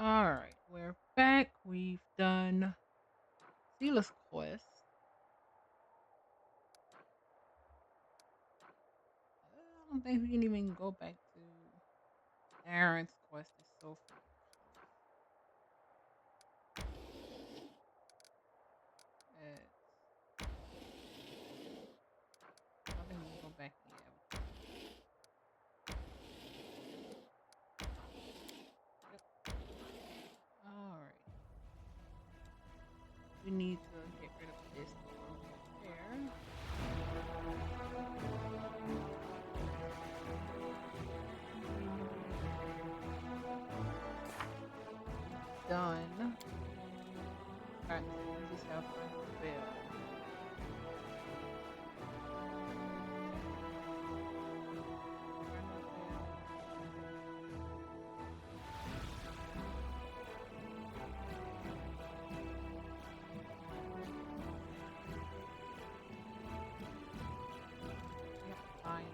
Alright, we're back. We've done Sila's quest. I don't think we can even go back to Aaron's quest. It's so freaking close. I don't think we can go back yet. Yep. Alright. We need to get rid of this door there. Done. Alright, we just have final bell. Yep, fine.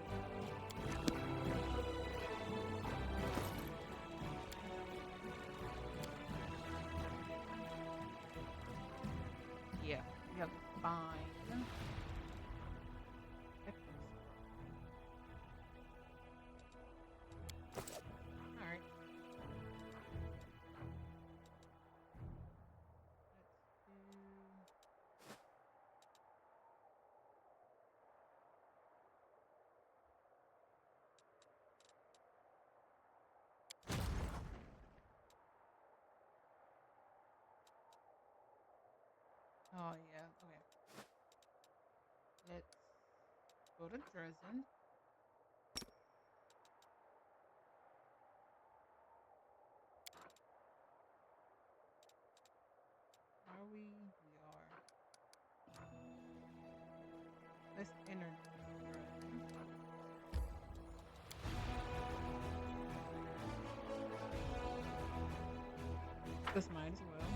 Yeah, we have to find. Alright. Let's do. Oh yeah, okay. Let's go to Dresden. Are we? We are. Let's enter Dresden. This might as well.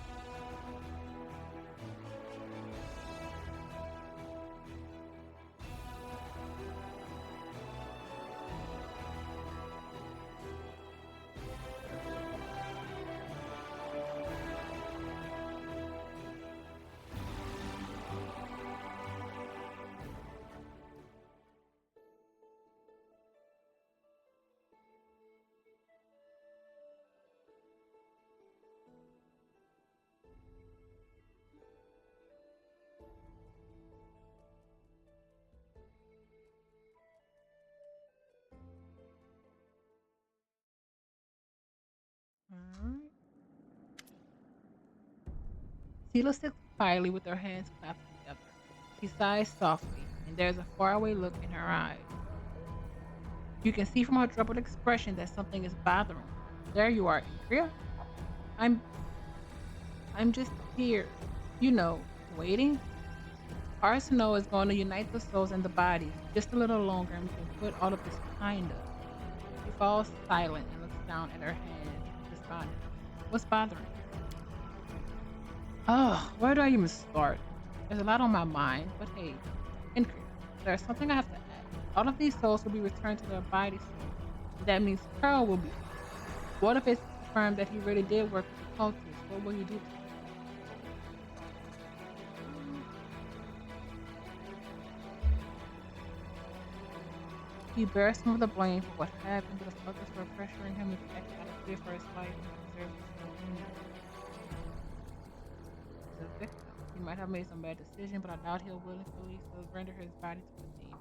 Alright. Sela sits quietly with her hands clasped together. She sighs softly, and there's a faraway look in her eyes. You can see from her troubled expression that something is bothering her. There you are, Incria. I'm I'm just here, you know, waiting. Our snow is going to unite the souls and the bodies just a little longer, and we can put all of this behind us. She falls silent and looks down at her hand, despondent. What's bothering you? Oh, where do I even start? There's a lot on my mind, but hey, Incria, there's something I have to add. All of these souls will be returned to their bodies soon. That means Pearl will be free. What if it's confirmed that he really did work with the cultists? What will you do? He bears some of the blame for what happened because others were pressuring him to act out of fear for his life and deserves his own. He's a victim. He might have made some bad decision, but I doubt he'll willingly surrender his body to the demon.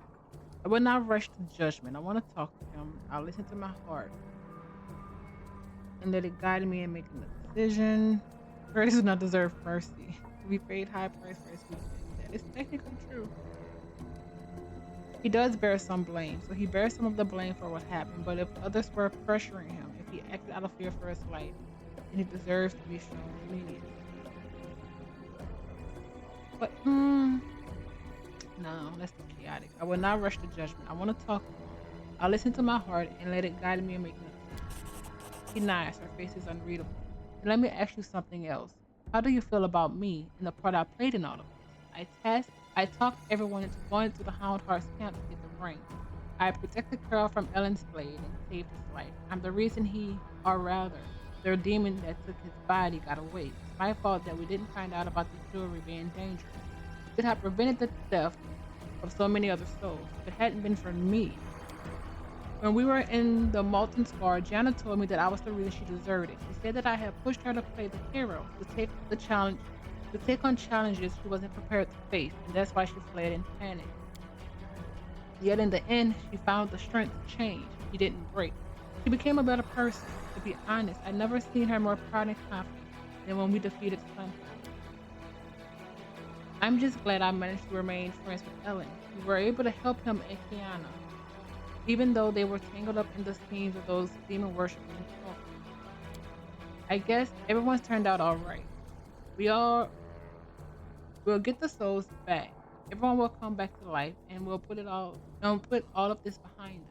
I will not rush to judgment. I want to talk to him. I'll listen to my heart and let it guide me in making the decision. Curtis does not deserve mercy. We paid high price for his weakness. That is technically true. He does bear some blame, so he bears some of the blame for what happened. But if others were pressuring him, if he acted out of fear for his life, then he deserves to be shown immediately. But no, that's too chaotic. I will not rush to judgment. I want to talk to him. I'll listen to my heart and let it guide me in making a decision. She nods. Her face is unreadable. And let me ask you something else. How do you feel about me and the part I played in all of this? I talked everyone into going to the Hound Heart's camp to get the ring. I protected Carl from Ellen's blade and saved his life. I'm the reason he, or rather, their demon that took his body got away. It's my fault that we didn't find out about the jewelry being dangerous. We could have prevented the theft of so many other souls if it hadn't been for me. When we were in the Molten Scar, Jana told me that I was the reason she deserted. She said that I had pushed her to play the hero, to take on challenges she wasn't prepared to face, and that's why she fled in panic. Yet in the end, she found the strength to change. She didn't break. She became a better person. To be honest, I'd never seen her more proud and confident than when we defeated Sun. I'm just glad I managed to remain friends with Ellen. We were able to help him and Kiana, even though they were tangled up in the schemes of those demon worshipping cults. I guess everyone's turned out all right. We all will get the souls back. Everyone will come back to life, and we'll put all of this behind us.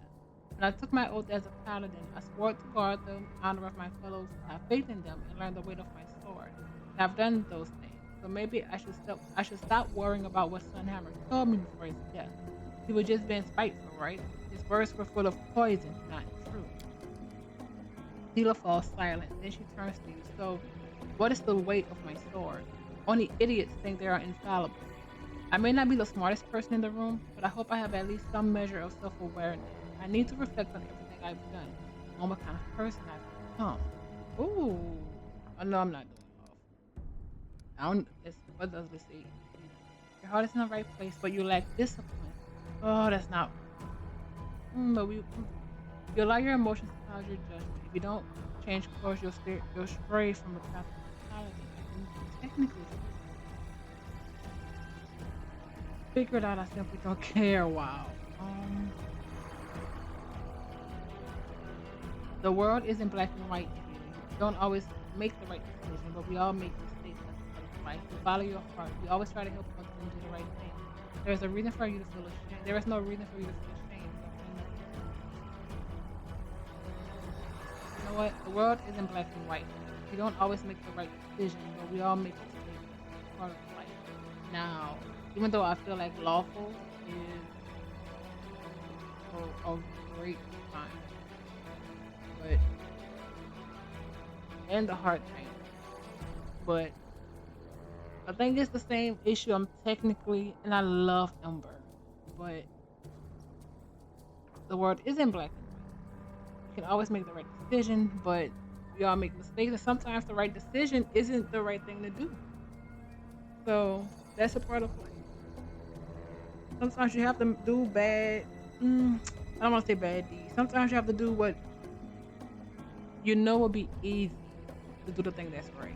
When I took my oath as a paladin, I swore to guard the honor of my fellows, to have faith in them, and learn the weight of my sword. And I've done those things. So maybe I should stop worrying about what Sunhammer told me before his death. He was just being spiteful, right? His words were full of poison, not truth. Tila falls silent. Then she turns to you. So, what is the weight of my sword? Only idiots think they are infallible. I may not be the smartest person in the room, but I hope I have at least some measure of self-awareness. I need to reflect on everything I've done, on what kind of person I've become. Ooh. Oh, no, I'm not doing off. I don't. What does this say? Your heart is in the right place, but you lack discipline. Oh, that's not. But you allow your emotions to cloud your judgment. If you don't change course, you'll stray from the path of paladin. Technically, figured out I simply don't care. Wow. The world isn't black and white here. You don't always make the right decision, but we all make mistakes as a part of life. You follow your heart. You always try to help others and do the right thing. There's a reason for you to feel ashamed. There is no reason for you to feel ashamed. You know what? The world isn't black and white. You don't always make the right decision, but we all make mistakes as a part of life. Now, even though I feel like lawful is a great time, but and the heart change. But I think it's the same issue. I'm technically, and I love Ember, but the world isn't black and white. You can always make the right decision, but we all make mistakes, and sometimes the right decision isn't the right thing to do. So that's a part of life. Sometimes you have to do bad. I don't want to say bad deeds. Sometimes you have to do what you know will be easy to do the thing that's right.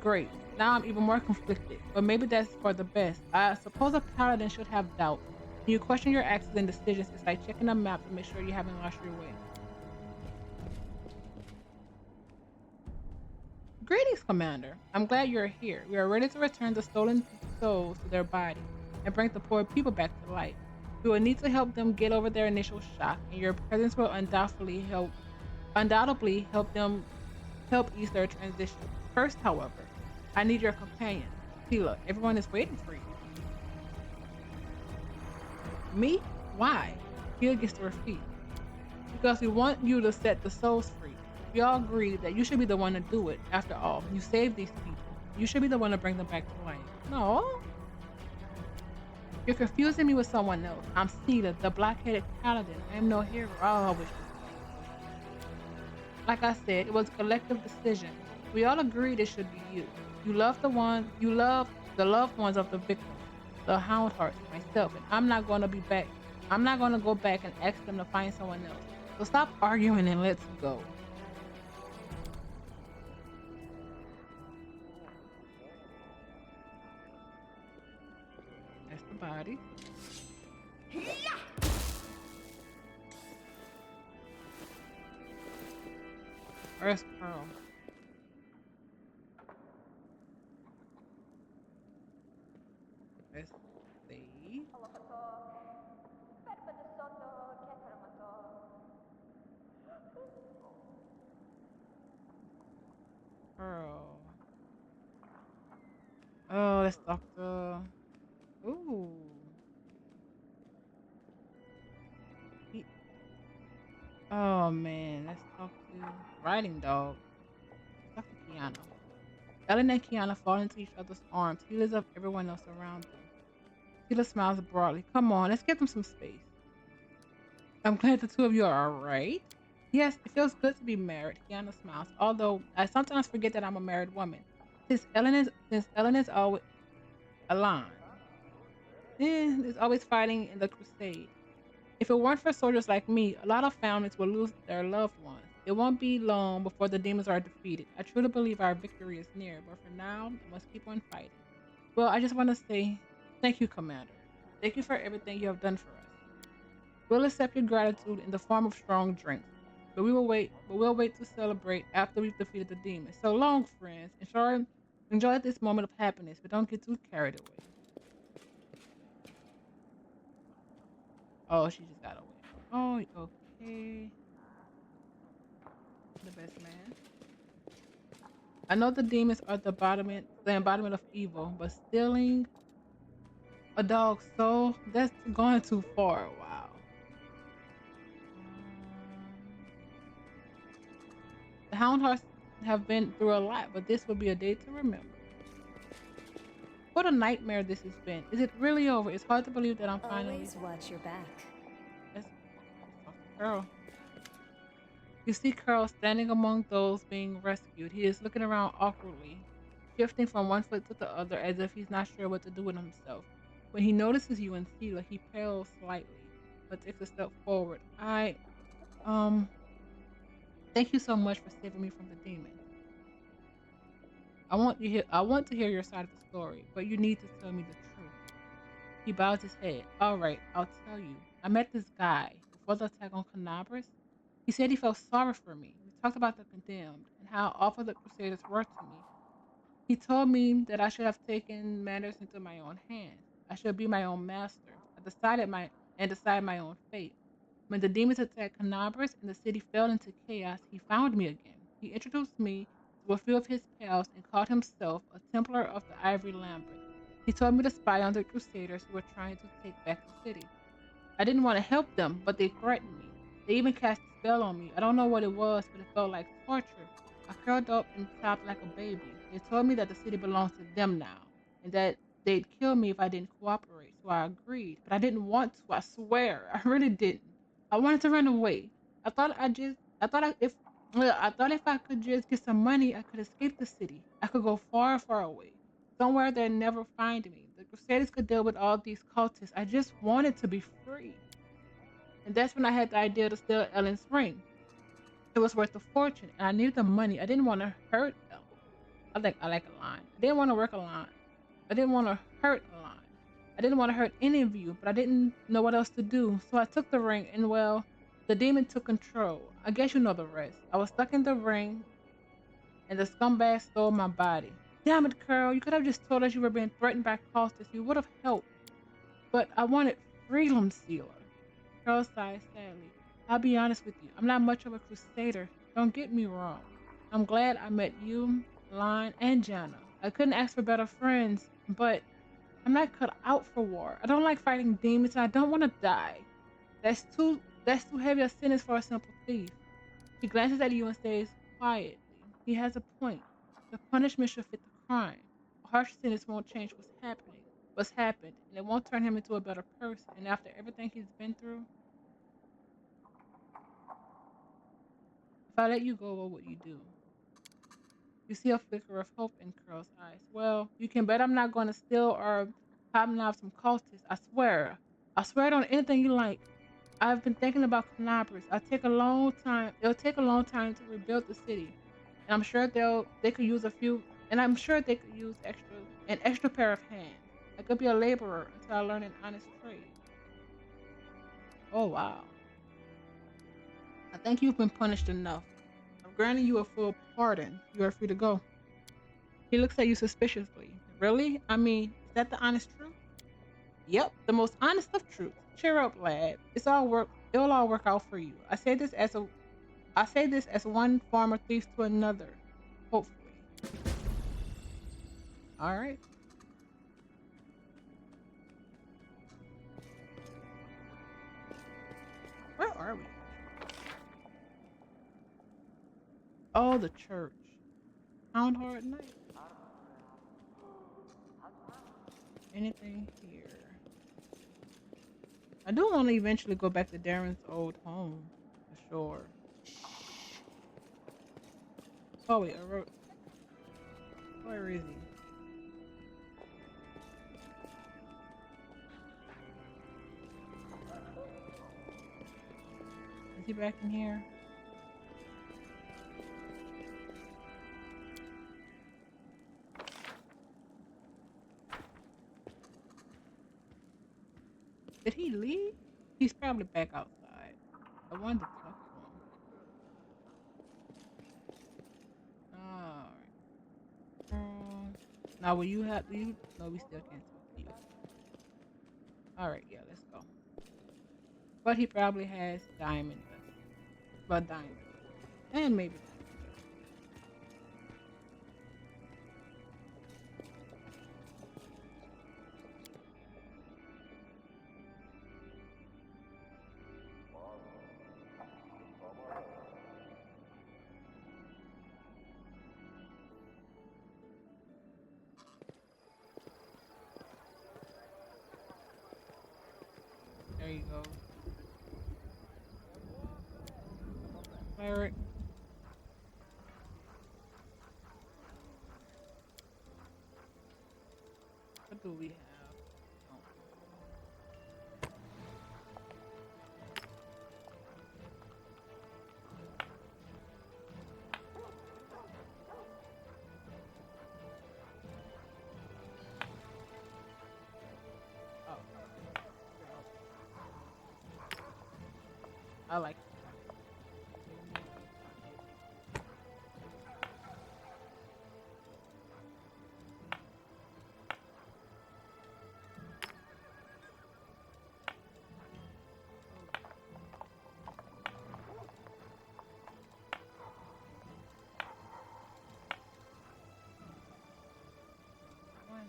Great. Now I'm even more conflicted, but maybe that's for the best. I suppose a paladin should have doubt. When you question your actions and decisions, it's like checking a map to make sure you haven't lost your way. Greetings, Commander. I'm glad you're here. We are ready to return the stolen souls to their body and bring the poor people back to life. We will need to help them get over their initial shock, and your presence will undoubtedly help ease their transition. First, however, I need your companion, Tila. Everyone is waiting for you. Me? Why? Tila gets to her feet. Because we want you to set the souls free. We all agree that you should be the one to do it. After all, you saved these people. You should be the one to bring them back to life. No. You're confusing me with someone else. I'm Sita, the black-headed paladin. I am no hero. I wish. Like I said, it was a collective decision. We all agreed it should be you. You love the loved ones of the victims, the hound hearts, myself, and I'm not gonna go back and ask them to find someone else. So stop arguing and let's go. That's the body. Where's Pearl? Let's see. Pearl. Oh, that's Doctor. Ooh. He... Oh man, let's talk to Riding Dog. Let's talk to Kiana. Ellen and Kiana fall into each other's arms, healers of everyone else around them. Tila smiles broadly. Come on, let's give them some space. I'm glad the two of you are alright. Yes, it feels good to be married, Kiana smiles, although I sometimes forget that I'm a married woman. Since Ellen is always aligned, is always fighting in the crusade. If it weren't for soldiers like me, a lot of families will lose their loved ones. It won't be long before the demons are defeated. I truly believe our victory is near, but for now, I must keep on fighting. Well, I just want to say thank you, Commander. Thank you for everything you have done for us. We'll accept your gratitude in the form of strong drinks, but we'll wait to celebrate after we've defeated the demons. So long, friends. Enjoy this moment of happiness, but don't get too carried away. Oh, she just got away. Oh, okay. The best man. I know the demons are the embodiment of evil, but stealing a dog's soul, that's going too far. Wow. Um, the Hound Hearts have been through a lot, but this will be a day to remember. What a nightmare this has been. Is it really over? It's hard to believe that I'm finally Always home. watch your back. Let's talk to Carl. You see Carl standing among those being rescued. He is looking around awkwardly, shifting from one foot to the other as if he's not sure what to do with himself. When he notices you and Sela, he pales slightly, but takes a step forward. Um, thank you so much for saving me from the demons. I want to hear your side of the story, but you need to tell me the truth. He bows his head. All right, I'll tell you. I met this guy before the attack on Canabras. He said he felt sorry for me. We talked about the condemned and how awful the Crusaders were to me. He told me that I should have taken matters into my own hands. I should be my own master. I decide my own fate. When the demons attacked Canabras and the city fell into chaos, he found me again. He introduced me to a few of his pals and called himself a Templar of the Ivory Lambert. He told me to spy on the Crusaders who were trying to take back the city. I didn't want to help them, but they threatened me. They even cast a spell on me. I don't know what it was, but it felt like torture. I curled up and sobbed like a baby. They told me that the city belongs to them now, and that they'd kill me if I didn't cooperate. So I agreed, but I didn't want to. I swear, I really didn't. I wanted to run away. I thought I, if, I thought if I could just get some money, I could escape the city. I could go far, far away, somewhere they'd never find me. The Crusaders could deal with all these cultists. I just wanted to be free. And that's when I had the idea to steal Ellen's ring. It was worth a fortune, and I needed the money. I didn't want to hurt Ellen. I think I like a line. I didn't want to work a line. I didn't want to hurt a line. I didn't want to hurt any of you, but I didn't know what else to do. So I took the ring, and well, the demon took control. I guess you know the rest. I was stuck in the ring, and the scumbag stole my body. Damn it, Carl. You could have just told us you were being threatened by cultists. You would have helped. But I wanted freedom, Sealer. Carl sighed sadly. I'll be honest with you. I'm not much of a crusader. Don't get me wrong. I'm glad I met you, Line, and Jana. I couldn't ask for better friends, but I'm not cut out for war. I don't like fighting demons and I don't want to die. That's too heavy a sentence for a simple thief. He glances at you and says quietly, he has a point. The punishment should fit the crime. A harsh sentence won't change what's happened, and it won't turn him into a better person. And after everything he's been through, if I let you go, what would you do? You see a flicker of hope in Carl's eyes. Well, you can bet I'm not going to steal or hobnob some cultists. I swear. I swear it on anything you like. I've been thinking about Canopus. It'll take a long time to rebuild the city. And I'm sure they could use an extra pair of hands. I could be a laborer until I learn an honest trade. Oh wow. I think you've been punished enough. I'm granting you a full pardon. You are free to go. He looks at you suspiciously. Really? I mean, is that the honest truth? Yep, the most honest of truths. Cheer up, lad. It'll all work out for you. I say this as one farmer thief to another. Hopefully. All right. Where are we actually? Oh, the church. Pound hard night. Anything here? I do want to eventually go back to Darren's old home, for sure. Oh wait, I wrote. Where is he? Is he back in here? Did he leave? He's probably back outside. I wanted to talk to him. Alright. Now, will you have you? No, we still can't talk to you. Alright, yeah, let's go. But he probably has diamond dust. But diamond. And maybe diamond dust. There you go. Cleric. What do we have? Oh. Oh. I like it. Why not?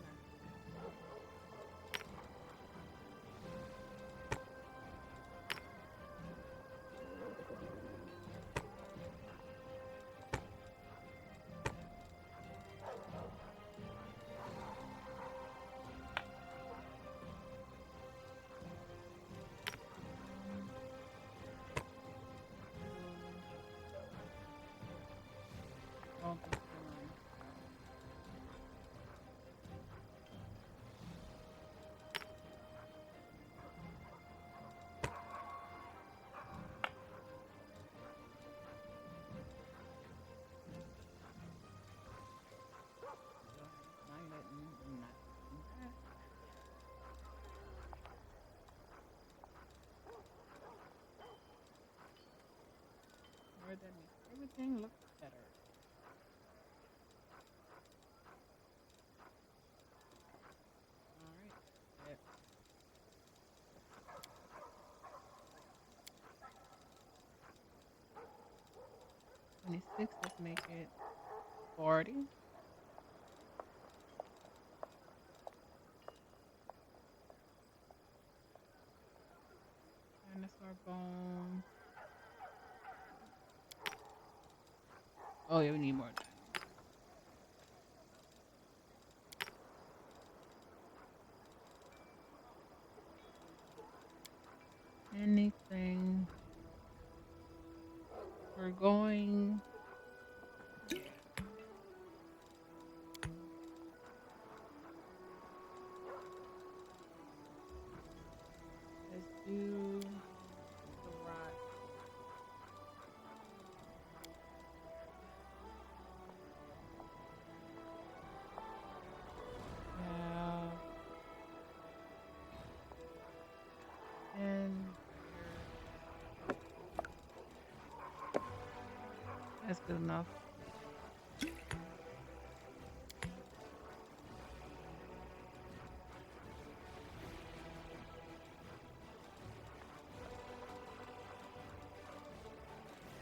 Oh, word that makes everything look better. Alright. Yep. 26, let's make it 40. Dinosaur bones. Oh yeah, we need more diamonds. Anything. We're going. Yeah. Let's do the rock. Now, and that's good enough.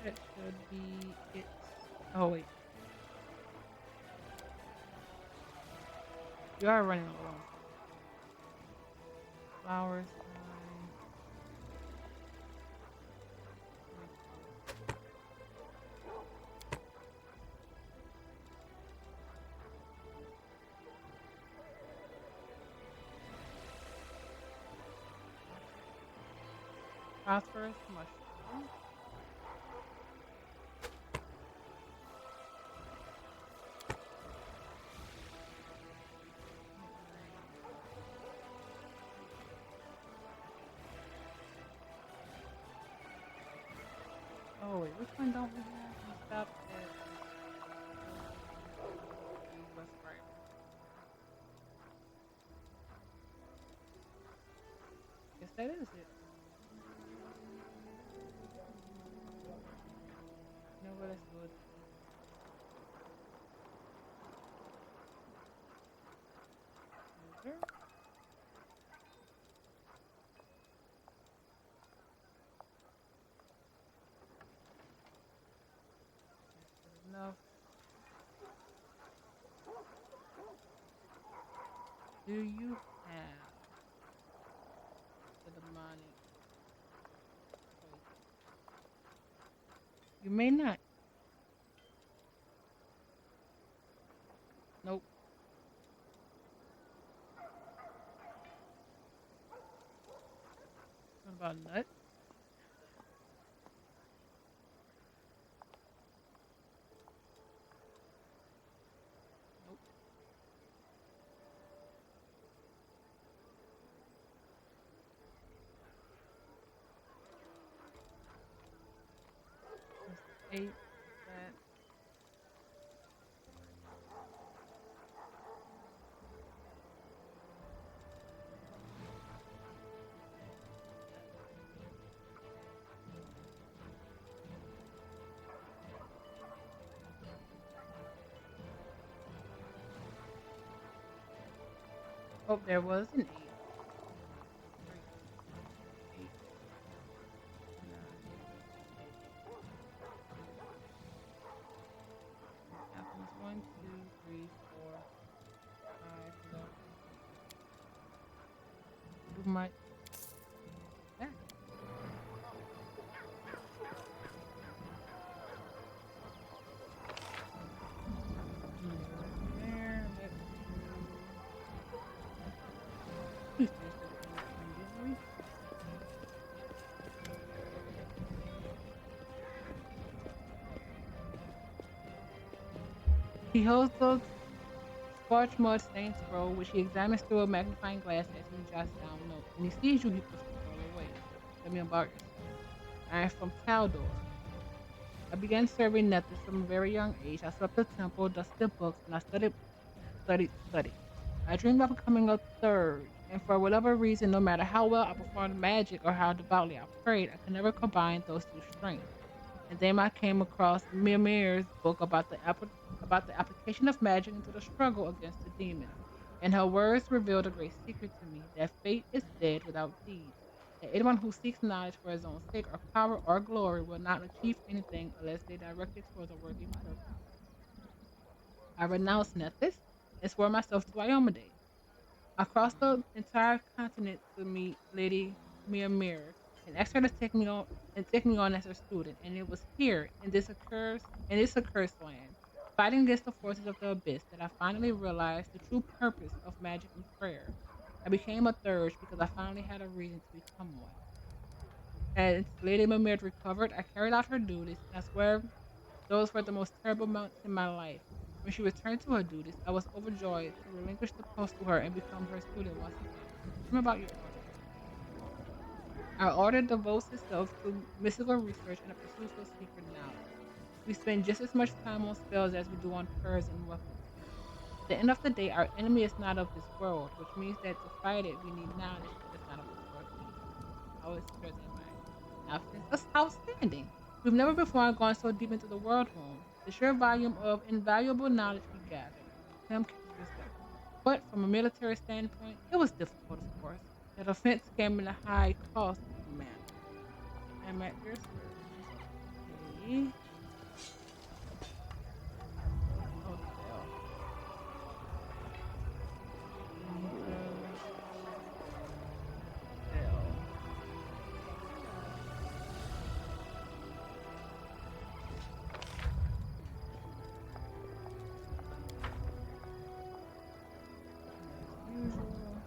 That should be it. Oh wait, you are running low. Flowers. Phosphorus mushroom. Oh wait, which one don't we have? We stopped at West River. Guess that is it. You know what? Let's do it. User. That's good enough. Do you have the demonic poison? You may not. Nope. What about nuts? Nope. That's the eight. That. Oh, there was an eight. Three, eight, nine. Apples. One, two, three, four, five. No. You might take that. There. Let's do. Please finish this inventory. He holds the scorched mud stained scroll, which he examines through a magnifying glass as he jots down notes. When he sees you, he puts the scroll away. Tell me about yourself. I am from Taldor. I began serving Nethys from a very young age. I swept the temple, dusted books, and I studied. I dreamed of becoming a third, and for whatever reason, no matter how well I performed magic or how devoutly I prayed, I could never combine those two strengths. And then I came across Mimir's book about the application of magic into the struggle against the demons. And her words revealed a great secret to me that fate is dead without deeds. That anyone who seeks knowledge for his own sake or power or glory will not achieve anything unless they direct it towards a worthy purpose. I renounced Nethys and swore myself to Iomade. I crossed the entire continent to meet Lady Mimir and asked her to take me on as her student. And it was here in this accursed land, fighting against the forces of the abyss, that I finally realized the true purpose of magic and prayer. I became a third because I finally had a reason to become one. As Lady Mimir recovered, I carried out her duties, and I swear those were the most terrible months in my life. When she returned to her duties, I was overjoyed to relinquish the post to her and become her student once again. Tell me about your order. Our order devotes itself to mystical research and the pursuit of secret knowledge. We spend just as much time on spells as we do on prayers and weaponry. At the end of the day, our enemy is not of this world, which means that to fight it, we need knowledge that is not of this world either. Always bears in mind. Now, that's outstanding. We've never before gone so deep into the world room. The sheer volume of invaluable knowledge we gathered. Him catches respect. But from a military standpoint, it was difficult, of course. That offense came at a high cost of mana. I'm at your service. A hotel. Nidra Hotel. As usual.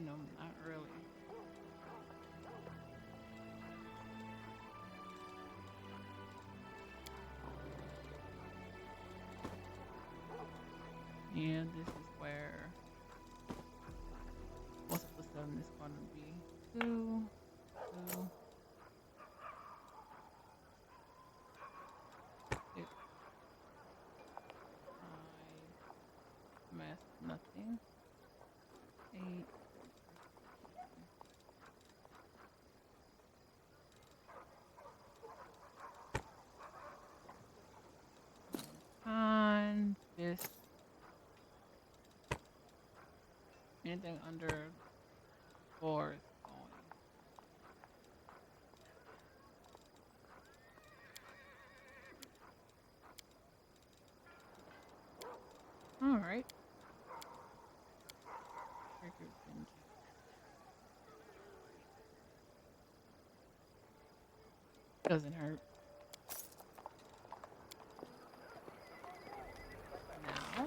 not really. And this is where most of the settlement is going to be. Two, two, six, five, mass nothing. 8, con, this, anything under 4 is going. All right. Trigger vengeance. Doesn't hurt. Now,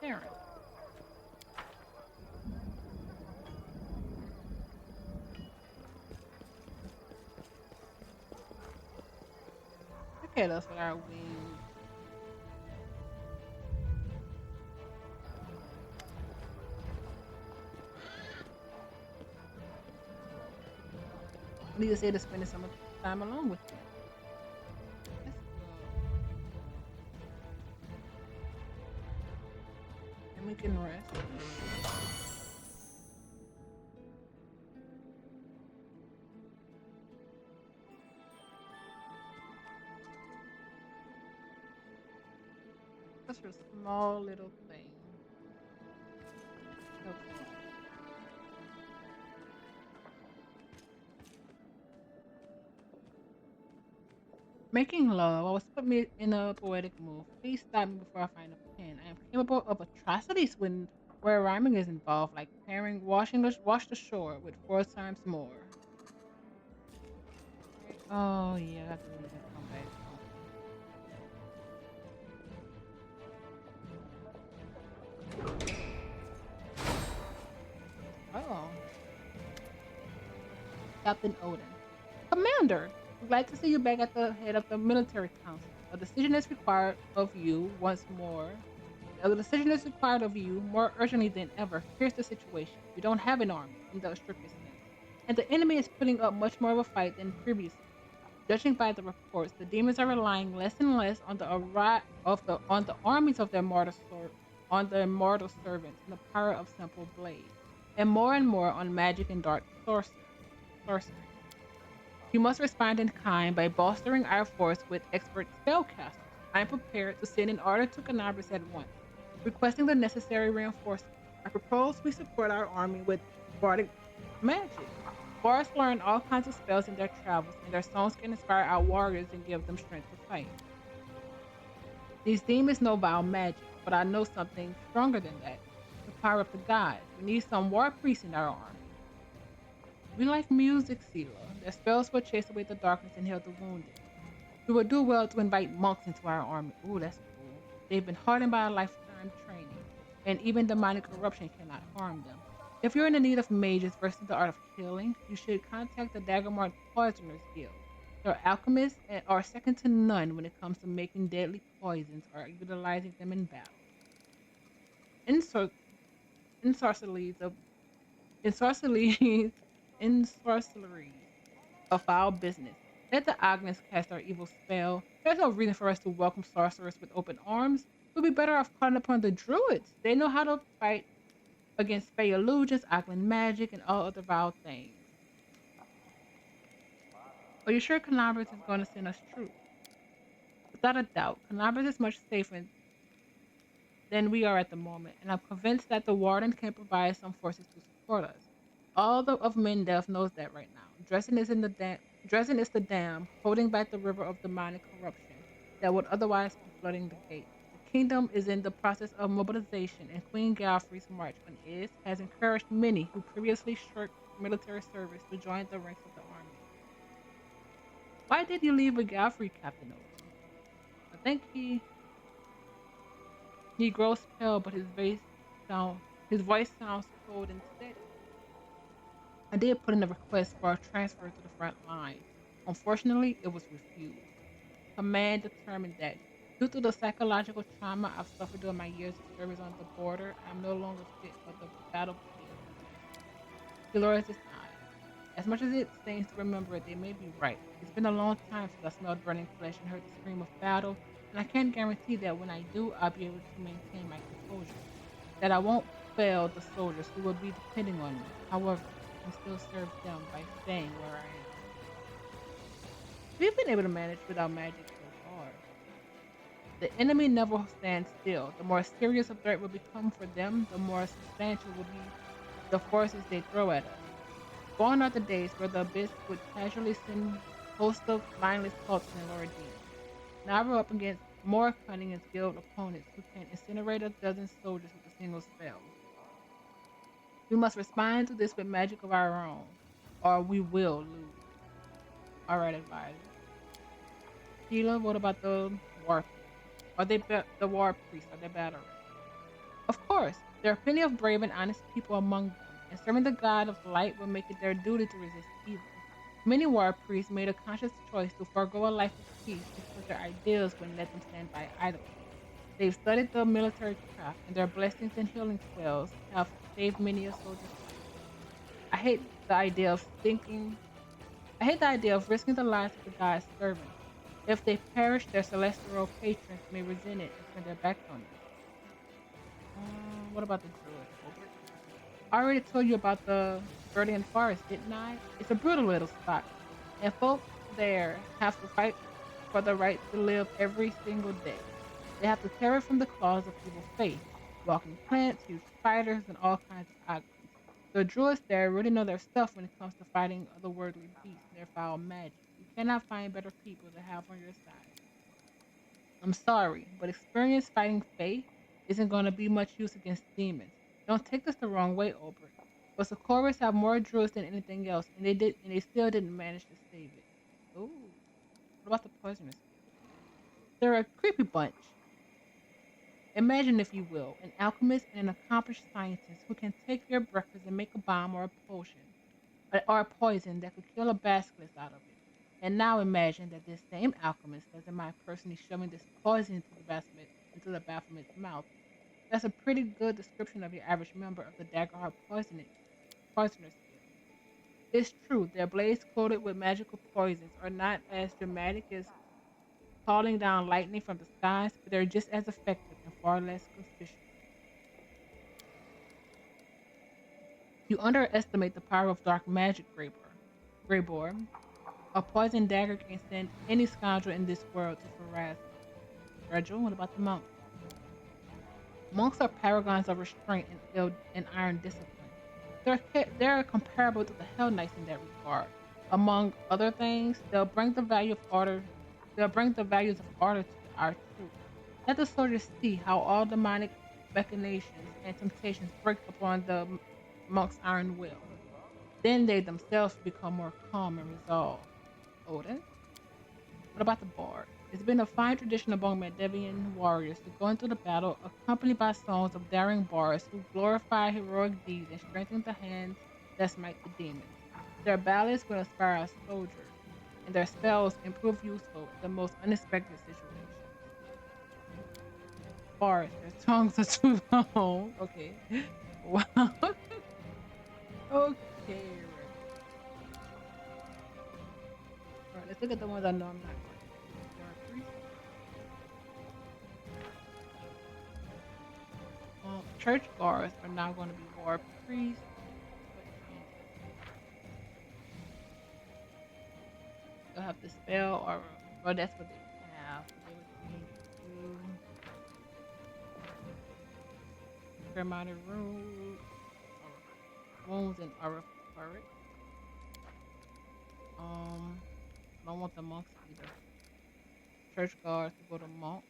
parent. Look at us with our wings. I need to say to spending some time alone with you. Let's go. And we can rest. That's a small little thing. So small. Making love always put me in a poetic mood. Please stop me before I find a pen. I am capable of atrocities when where rhyming is involved, like pairing wash the shore with 4 times more. Right? Oh yeah, I got to leave and come back, don't we? Oh, Captain Odin, Commander. I'm glad to see you back at the head of the military council. A decision is required of you once more. A decision is required of you more urgently than ever. Here's the situation. You don't have an army in the strictest sense, and the enemy is putting up much more of a fight than previously. Judging by the reports, the demons are relying less and less on the on the armies of their on their mortal servants and the power of simple blades, and more on magic and dark sorcery. You must respond in kind by bolstering our force with expert spellcasters. I am prepared to send an order to Canabras at once, requesting the necessary reinforcements. I propose we support our army with bardic magic. Bards learn all kinds of spells in their travels, and their songs can inspire our warriors and give them strength to fight. These demons know about magic, but I know something stronger than that. The power of the gods. We need some war priests in our army. We like music, Sela. Their spells will chase away the darkness and heal the wounded. We would do well to invite monks into our army. Ooh, that's cool. They've been hardened by a lifetime training, and even demonic corruption cannot harm them. If you're in the need of mages versed in the art of healing, you should contact the Daggermark Poisoners Guild. Their alchemists are second to none when it comes to making deadly poisons or utilizing them in battle. In, sor- in sorceries, the in sorceries, in sorceries, a foul business. Let the Agnes cast our evil spell. There's no reason for us to welcome sorcerers with open arms. We'd be better off calling upon the druids. They know how to fight against fey illusions, Ogland magic, and all other vile things. Are you sure Canabras is going to send us troops? Without a doubt, Canabras is much safer than we are at the moment, and I'm convinced that the Warden can provide some forces to support us. All of Mendelf knows that right now. Dresden is the dam holding back the river of demonic corruption that would otherwise be flooding the gates. The kingdom is in the process of mobilization, and Queen Galfrey's march on Is has encouraged many who previously shirked military service to join the ranks of the army. Why did you leave with Galfrey, Captain Odin? I think he grows pale, but sound his voice sounds cold and steady. I did put in a request for a transfer to the front line. Unfortunately, it was refused. Command determined that due to the psychological trauma I've suffered during my years of service on the border, I'm no longer fit for the battlefield. He lowers his eyes. As much as it stings to remember it, they may be right. It's been a long time since I smelled burning flesh and heard the scream of battle, and I can't guarantee that when I do, I'll be able to maintain my composure. That I won't fail the soldiers who will be depending on me. However, I can still serve them by staying where I am. We've been able to manage without magic so far. The enemy never stands still. The more serious a threat will become for them, the more substantial will be the forces they throw at us. Gone are the days where the abyss would casually send hosts of mindless cultists and lurid demons. Now we're up against more cunning and skilled opponents who can incinerate a dozen soldiers with a single spell. We must respond to this with magic of our own, or we will lose. All right, advisor. Sheila, what about the war people? Are they the war priests? Are they battle ready? Of course, there are plenty of brave and honest people among them, and serving the God of light will make it their duty to resist evil. Many war priests made a conscious choice to forego a life of peace because their ideals wouldn't let them stand by idly. They've studied the military craft, and their blessings and healing spells have saved many a soldier's life. I hate the idea of stinking. I hate the idea of risking the lives of the God's servants. If they perish, their celestial patrons may resent it and turn their backs on us. What about the druid, Obert? I already told you about the Verdian Forest, didn't I? It's a brutal little spot, and folk there have to fight for the right to live every single day. They have to tear it from the claws of evil faith, walking plants, huge spiders, and all kinds of oglins. The druids there really know their stuff when it comes to fighting otherworldly beasts and their foul magic. You cannot find better people to have on your side. I'm sorry, but experience fighting Fae isn't going to be much use against demons. Don't take this the wrong way, Obert. But Socorus have more druids than anything else, and they still didn't manage to save it. Ooh, what about the poisonous guild? They're a creepy bunch. Imagine, if you will, an alchemist and an accomplished scientist who can take your breakfast and make a bomb or a potion or a poison that could kill a basilisk out of it. And now imagine that this same alchemist doesn't mind personally shoving this poison into the Baphomet's mouth. That's a pretty good description of your average member of the Daggerheart Poisoners Guild. It's true, their blades coated with magical poisons are not as dramatic as calling down lightning from the skies, but they're just as effective and far less conspicuous. You underestimate the power of dark magic, Greybor. A poison dagger can send any scoundrel in this world to Pharasma. Virgil, what about the monks? Monks are paragons of restraint and iron discipline. They're comparable to the Hell Knights in that regard. Among other things, they'll bring the values of order to our troops. Let the soldiers see how all demonic machinations and temptations break upon the monk's iron will. Then they themselves become more calm and resolved. Odin? What about the bard? It's been a fine tradition among Mandevian warriors to go into the battle accompanied by songs of daring bards who glorify heroic deeds and strengthen the hands that smite the demons. Their ballads will inspire our soldiers, and their spells improve useful in the most unexpected situations. Bards, their tongues are too long. Okay. Wow. Okay, Reggie. All right, let's look at the ones I know I'm not going to do. War priest. Church guards are now going to be war priests. What changes? They'll have to spell or well, that's what they have. But they would change it to clear minor wounds and aurific. Um, I don't want the monks either. Church guards to go to monk.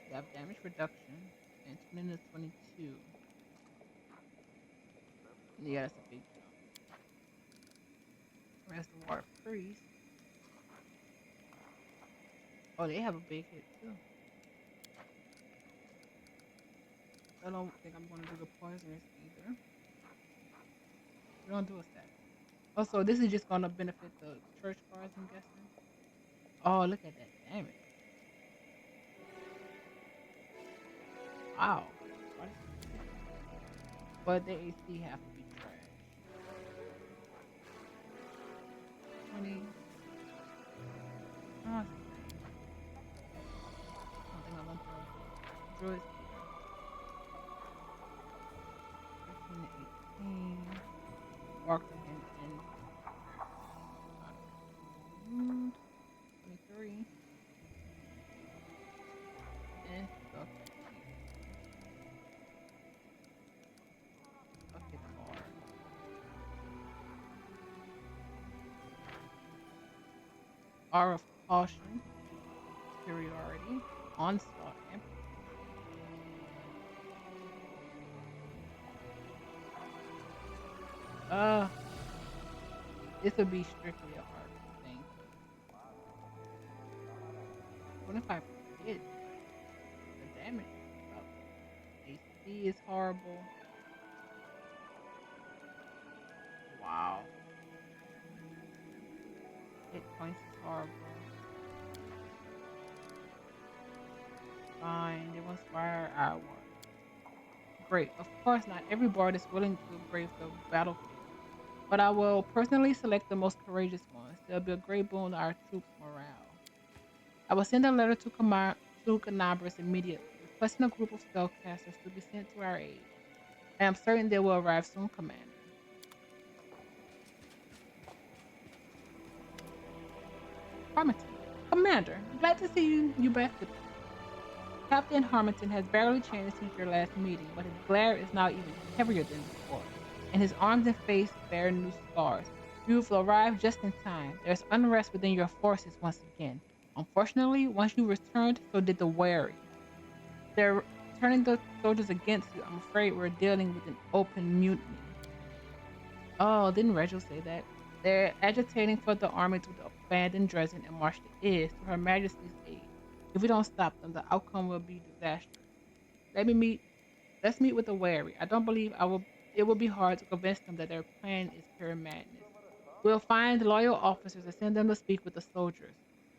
They have damage reduction and 20 to 22. Yeah, that's a big jump. Whereas the war priest, Oh, they have a big hit too. I don't think I'm gonna do the poisoners either. We don't do a stack. Also, this is just gonna benefit the church guards, I'm guessing. Oh, look at that damage. Wow. Why this so big? But the AC have to be trash. 20. Oh, it's the same. I don't think I'm gonna throw druids either. 13 to 18. Arcane and not wound. 23. And suffocation. That hits hard. R of caution, superiority, onslaught, and protection. Uh, this would be strictly a arc thing. 25 hit, but the damage sucks. AC is horrible. Wow. Hit points is horrible. Fine, they will inspire our warriors. Great. Of course, not every bard is willing to brave the battlefield, but I will personally select the most courageous ones. They'll be a great boon to our troops' morale. I will send a letter to Canabras immediately, requesting a group of spellcasters to be sent to our aid. I am certain they will arrive soon, Commander. Harmington. Commander, glad to see you back with us. Captain Harmington has barely changed since your last meeting, but his glare is now even heavier than before, and his arms and face bear new scars. You've arrived just in time. There's unrest within your forces once again. Unfortunately, once you returned, so did the wary. They're turning the soldiers against you. I'm afraid we're dealing with an open mutiny. Oh, didn't Regil say that? They're agitating for the army to abandon Dresden and march the Is to Her Majesty's aid. If we don't stop them, the outcome will be disastrous. Let me meet. Let's meet with the wary. I don't believe I will. It will be hard to convince them that their plan is pure madness. We'll find loyal officers and send them to speak with the soldiers,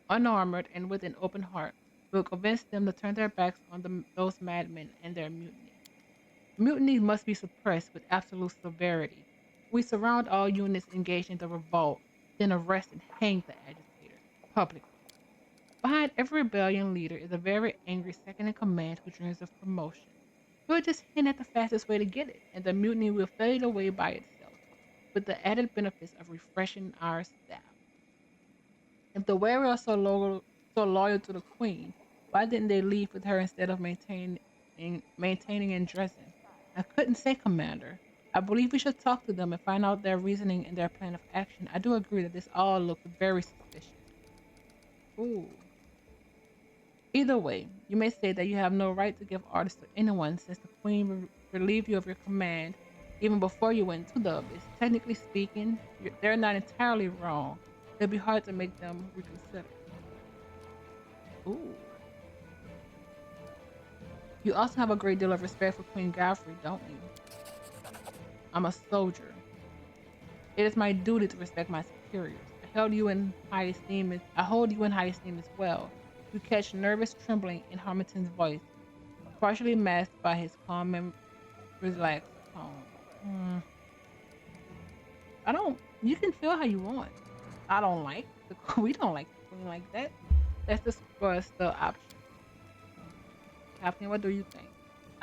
unarmored and with an open heart. We'll convince them to turn their backs on those madmen and their mutiny. Mutiny must be suppressed with absolute severity. We surround all units engaged in the revolt, then arrest and hang the agitators publicly. Behind every rebellion leader is a very angry second in command who dreams of promotion. We'll just hint at the fastest way to get it, and the mutiny will fade away by itself, with the added benefits of refreshing our staff. If the wary are so loyal to the queen, why didn't they leave with her instead of maintaining in Dresden? I couldn't say, Commander. I believe we should talk to them and find out their reasoning and their plan of action. I do agree that this all looks very suspicious. Ooh. Either way, you may say that you have no right to give orders to anyone since the Queen relieved you of your command even before you went to the abyss. Technically speaking, they're not entirely wrong. It'll be hard to make them reconsider. Ooh. You also have a great deal of respect for Queen Godfrey, don't you? I'm a soldier. It is my duty to respect my superiors. I hold you in high esteem as well. You catch nervous trembling in Harmington's voice, partially masked by his calm and relaxed tone. I don't. You can feel how you want. I don't like the. We don't like the queen like that. Let's discuss the options. Captain, what do you think?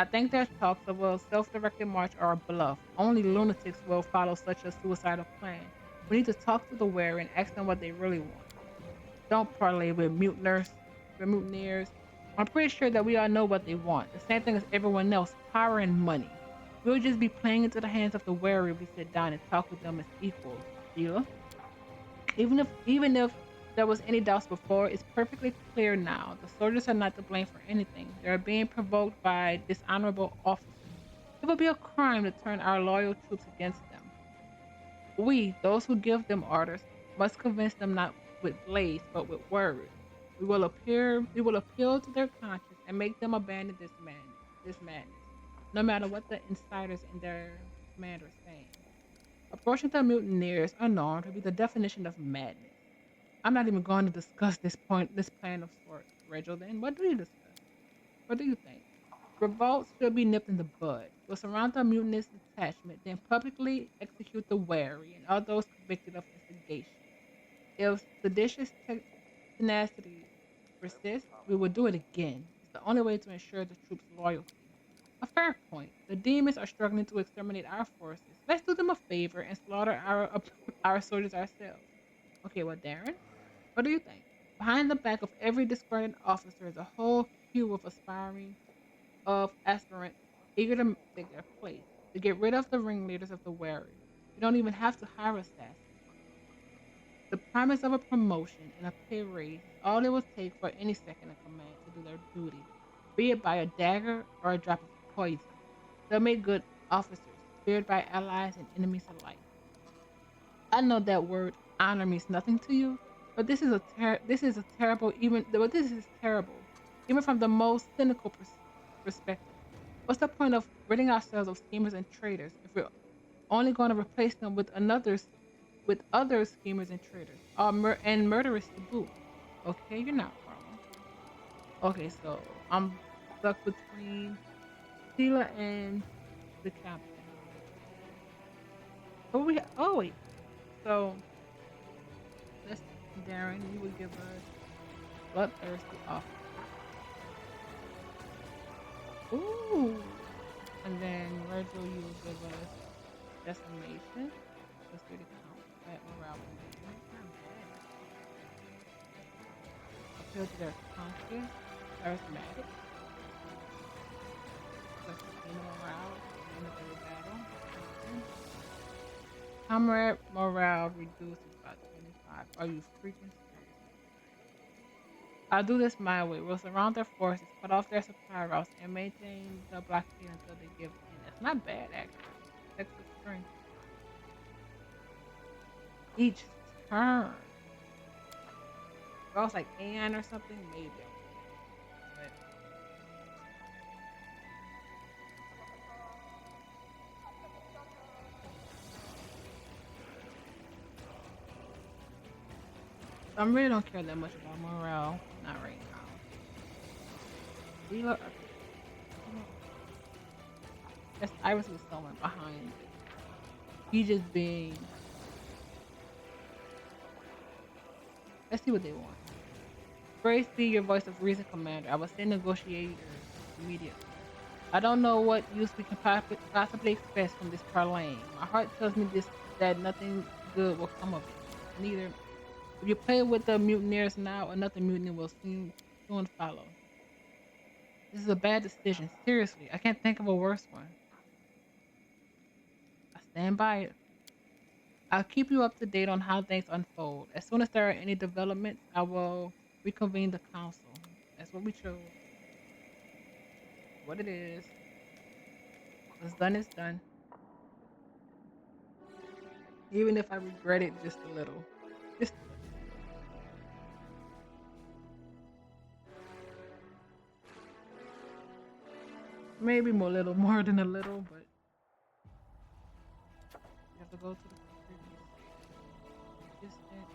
I think their talks of a self-directed march are a bluff. Only lunatics will follow such a suicidal plan. We need to talk to the wearer and ask them what they really want. Don't parlay with mutineers. I'm pretty sure that we all know what they want. The same thing as everyone else, power and money. We'll just be playing into the hands of the weary if we sit down and talk with them as equals. Deal? Even if there was any doubts before, it's perfectly clear now. The soldiers are not to blame for anything. They are being provoked by dishonorable officers. It would be a crime to turn our loyal troops against them. We, those who give them orders, must convince them not with blades but with words. We will appeal to their conscience and make them abandon this madness, no matter what the insiders in their command are saying. Approaching the mutineers unarmed would be the definition of madness. I'm not even going to discuss this plan of sorts, Reginald. Then what do you discuss? What do you think? Revolts should be nipped in the bud. We'll surround the mutinous detachment, then publicly execute the wary and all those convicted of instigation. If seditious tenacity persists, we will do it again. It's the only way to ensure the troops' loyalty. A fair point. The demons are struggling to exterminate our forces. Let's do them a favor and slaughter our soldiers ourselves. Okay, well, Darren, what do you think? Behind the back of every disgruntled officer is a whole queue of aspirants eager to take their place. To get rid of the ringleaders of the wary, we don't even have to hire assassins. The promise of a promotion and a pay raise is all it will take for any second in command to do their duty, be it by a dagger or a drop of poison. They'll make good officers, feared by allies and enemies alike. I know that word honor means nothing to you, but this is a terrible even but this is terrible, even from the most cynical perspective. What's the point of ridding ourselves of schemers and traitors if we're only going to replace them with other schemers and traitors, and murderers to boot? Okay, you're not wrong. Okay, so I'm stuck between Sheila and the captain. Oh wait, so let's Darren, you would give us bloodthirsty officers. Ooh, and then Virgil, you will give us decimation. Let's do the count. At morale boosting. Not bad. Appeal to their conscience. Charismatic. Plus 15 morale at the end of every battle. Okay. Comrade morale reduces by 25. Are you freaking serious? I'll do this my way. We'll surround their forces, cut off their supply routes, and maintain the blockade until they give in. That's not bad, actually. Extra strength each turn. If I was like Anne or something, maybe I would do it. But I really don't care that much about morale. Not right now. Leela, okay. You know, that's Iris was someone behind this. He just being. Let's see what they want. Praise be your voice of reason, Commander. I will send negotiators immediately. I don't know what use we can possibly expect from this parlaying. My heart tells me this that nothing good will come of it. Neither. If you play with the mutineers now, another mutiny will soon follow. This is a bad decision. Seriously, I can't think of a worse one. I stand by it. I'll keep you up to date on how things unfold. As soon as there are any developments, I will reconvene the council. That's what we chose. What it is. What's done is done. Even if I regret it just a little. Just a little. Maybe more little more than a little, but you have to go to the previous distant.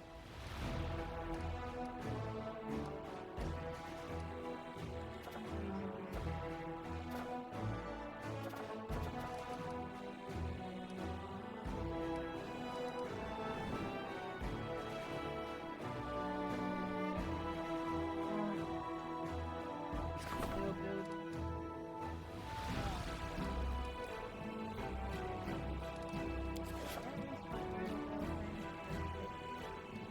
Still building. Where is my idle elephant?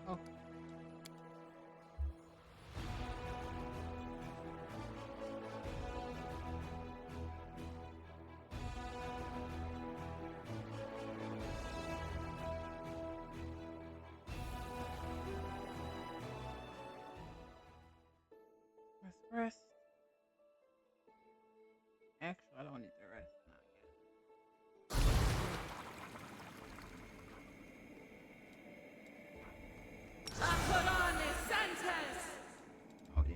Okay. Let's rest. Actually, I don't need to rest. Not yet. Oh, yeah.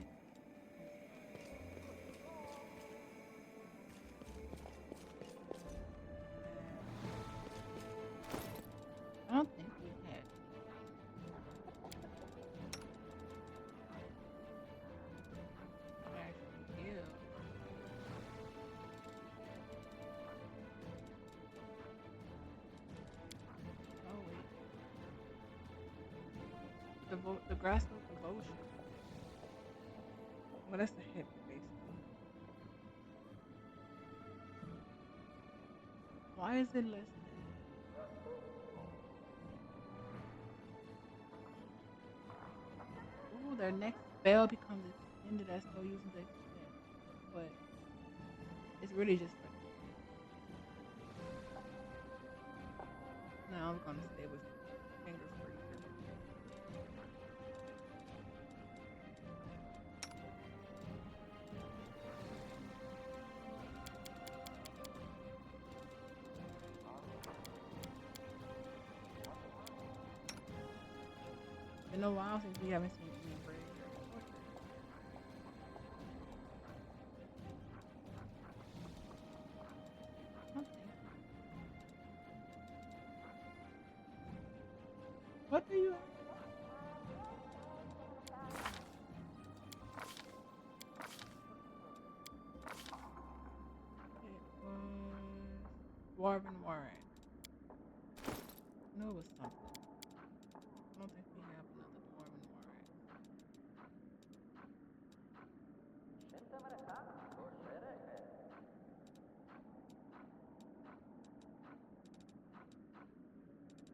I don't think we had actually heal. Oh wait, the grassroots devotion. Well, that's the heavy basically. Why is it listed? Ooh, their next spell becomes extended as though using the extent, but it's really just like now I'm gonna stay with finger freezer. Been a while since we haven't seen any graveyard torture. I don't think so. What do you have? It was Dwarven Warren. No, it was something. I don't think we have another Dwarven Warren.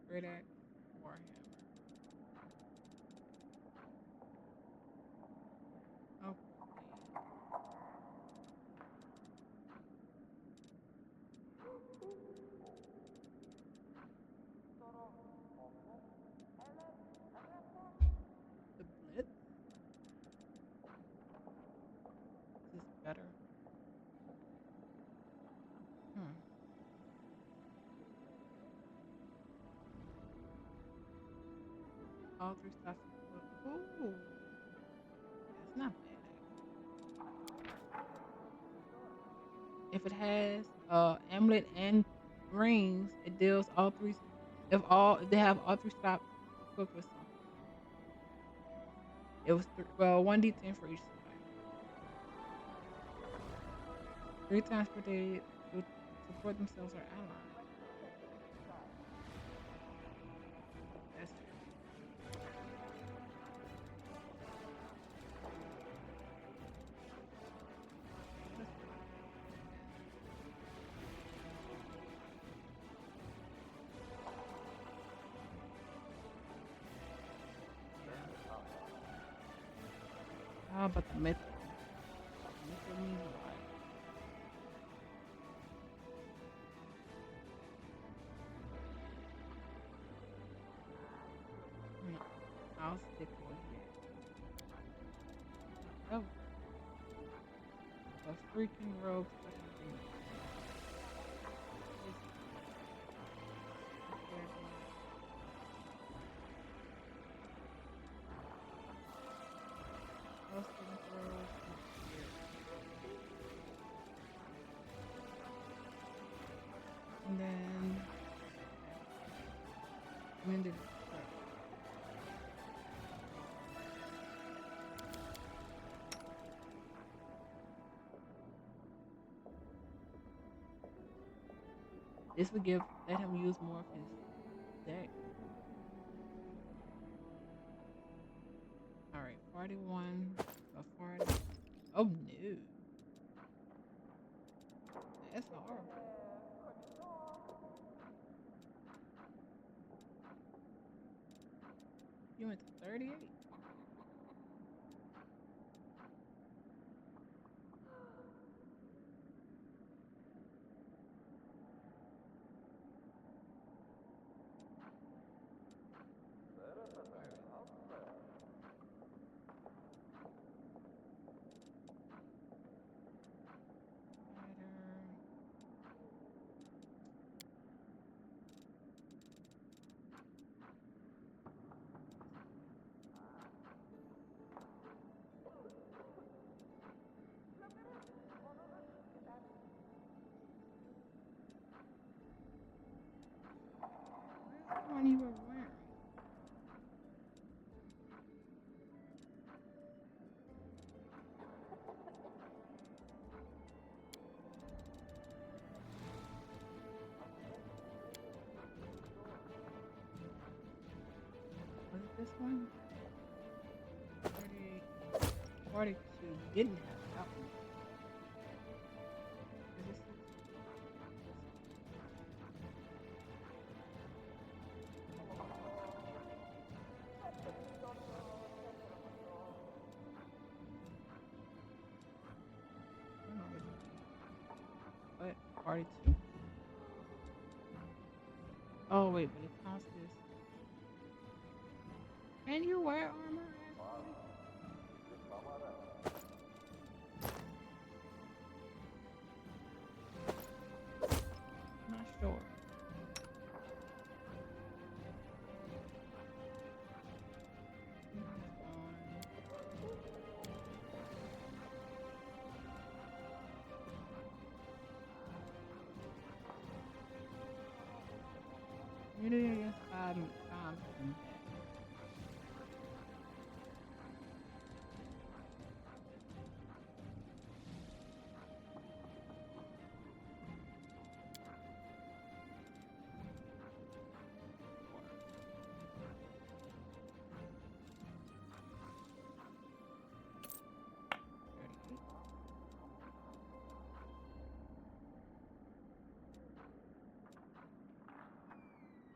Great Axe, Warhammer. Okay. The Blitz. Is this better? Hmm. All three stops equal. Ooh. That's not bad actually. If it has amulet and rings, it deals all three. If they have all three stops equipped with something. It was well 1d10 for each spell. 3 times per day to support themselves or allies. That's true. That's true. How about the mythical? Mythical means what? No, I'll stick with it. However, a freaking rogue second green is prepared to all saving throws disappear. And then when did it start? This would let him use more of his deck. All right, 41, 40. Oh no, that's horrible. You went to 38. Where's the one you were wearing? Was it this one? 38, 42 didn't have that one. Is this it? I don't know which one. What? 42? Oh wait, but it counts this. Can you wear armor actually? Not sure. Unity against bombs and that.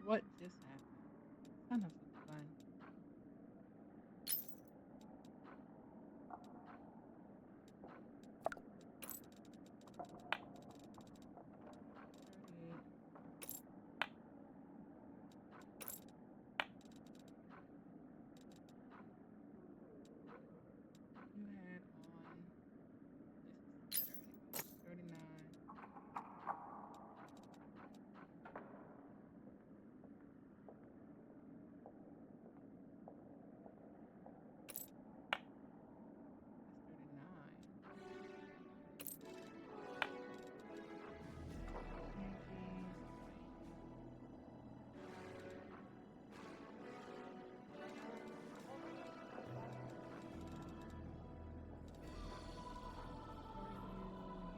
What just happened? Kind of fun. You had on this is better anyway. 39.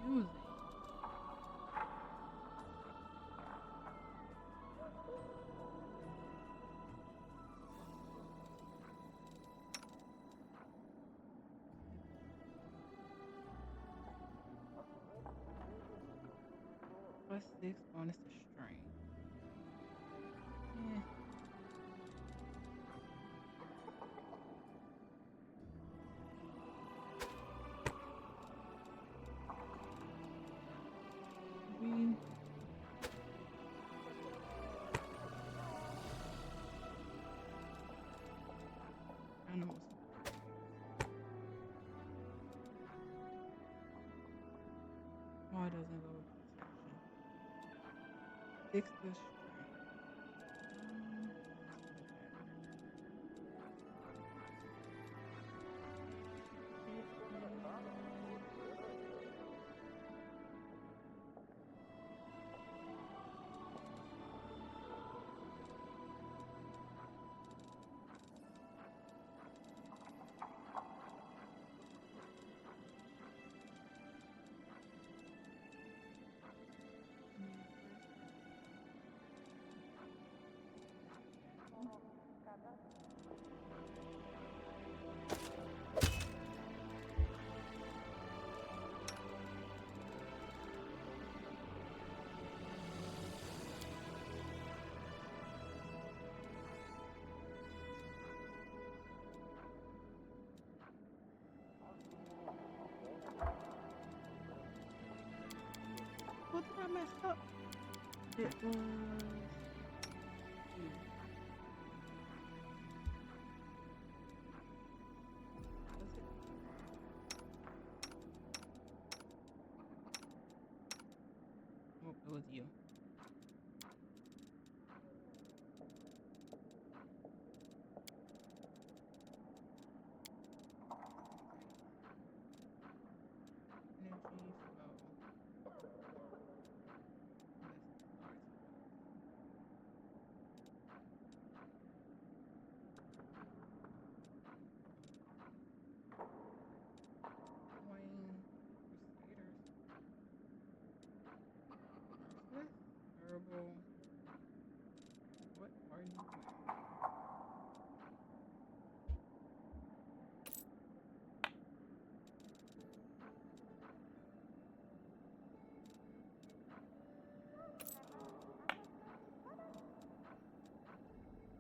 Using +6 bonus to strength. Eh. We animals. Oh, it doesn't go with perception. 6 to strength. messed up? It was. Was it? Oh, it was you. Energy flow. Wayne Crusaders. Merciless? Herbal. What are you wearing?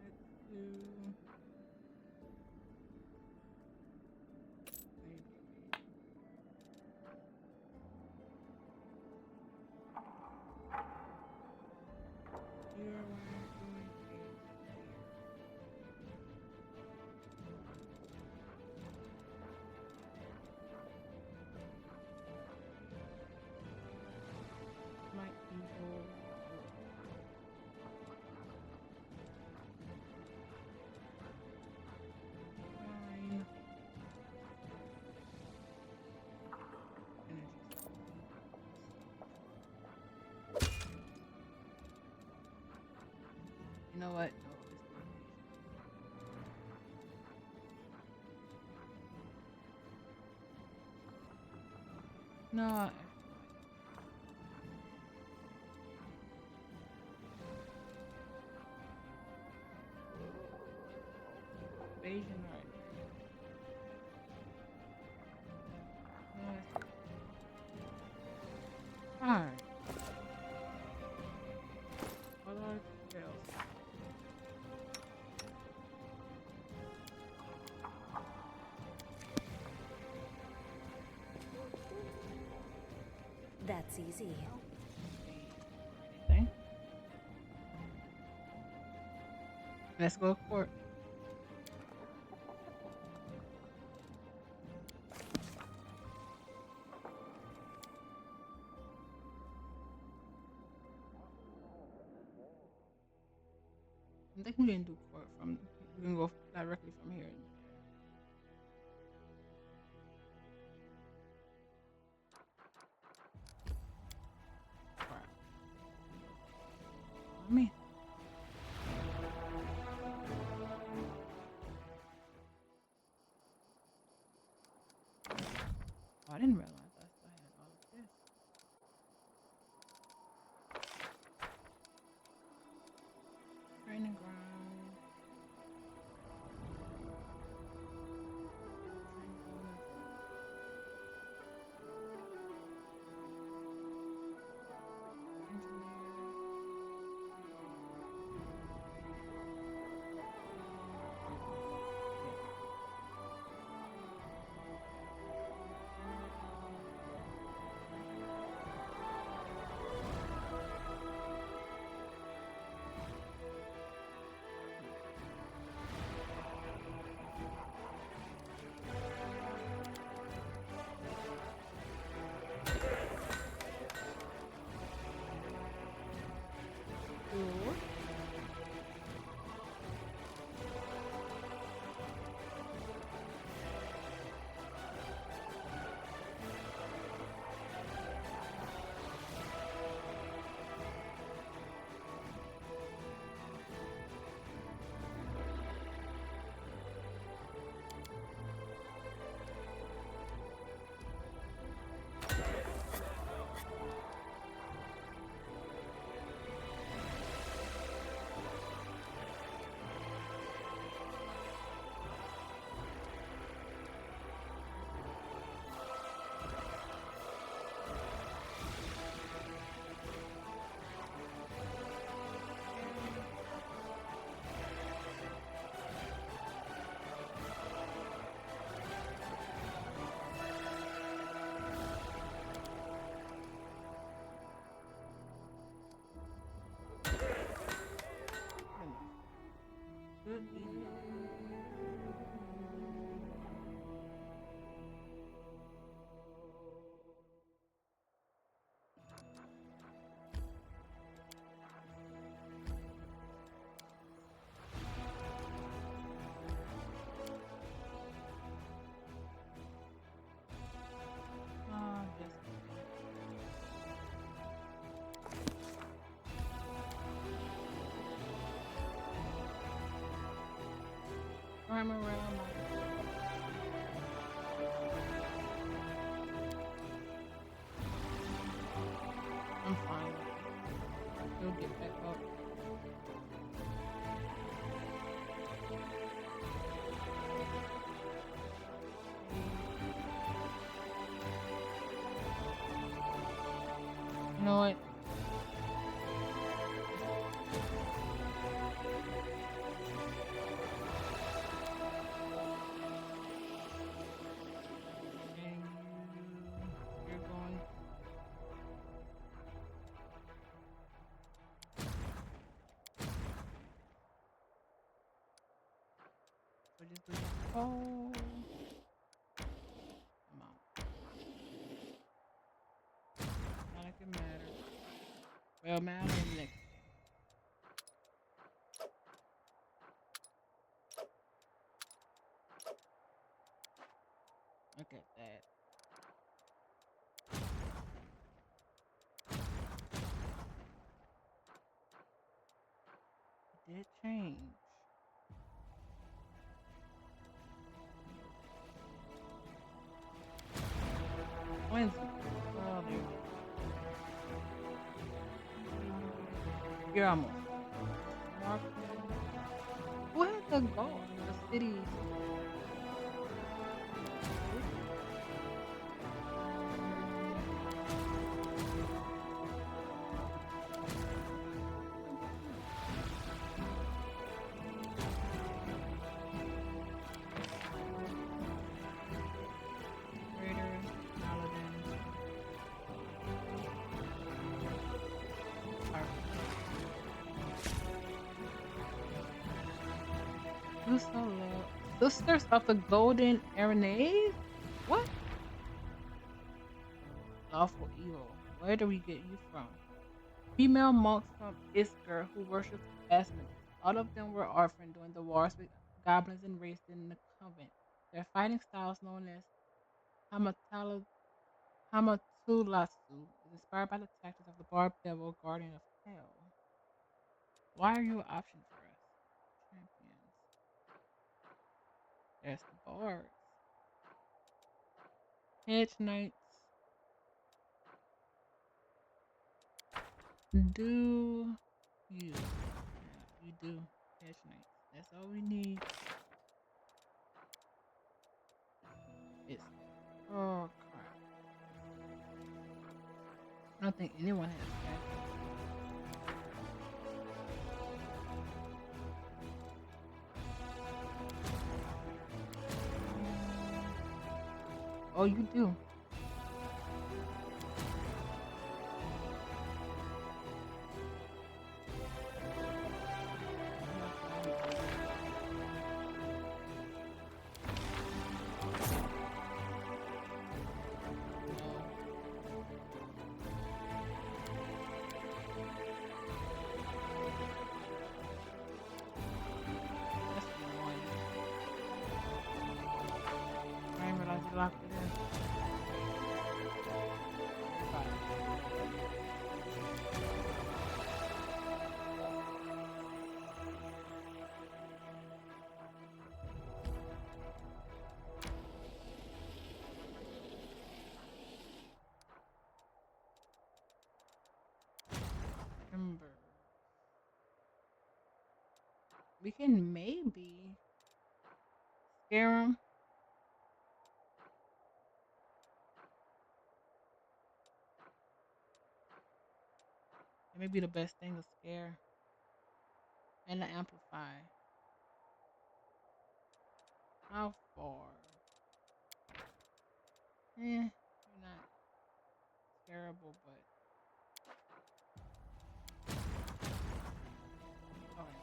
Let's do maybe you are wearing communication. My evil. Fine. Energy. You know what? No, it's not. No, Asian art. Yes. Alright. What are details? That's easy. Anything? Let's go to court. I think we didn't do court from. We can go directly from here. Alright. Me. Oh, I didn't realize I still had all of this. Training ground. Yes. Climb around. I'm fine. He'll get back up. You know what? And you're going. So just do this. Oh, come on. Not like it matters. Well, matter next. Look at that. It did change. Wednesday. Oh, there. You're almost. Where's the goal? The city. Raiders, Paladins. Sisters of the Golden Aranade? What? Lawful evil. Where do we get you from? Female monks from Isker who worshipped Asmodeus. All of them were orphaned during the wars with goblins and raised in the convent. Their fighting styles, known as Hamatala- Hamatulasu, is inspired by the tactics of the barbed devil, guardian of hell. Why are you an option for us? Champions. There's the bards. Hedge knights. Do you? Yeah, you do. Hedge knights. That's all we need. It's oh crap. I don't think anyone has that. Oh, you do. That's annoying. I didn't realize you locked it in. Remember, we can maybe scare him. It may be the best thing to scare and to amplify. How far? You're not scarable, but okay.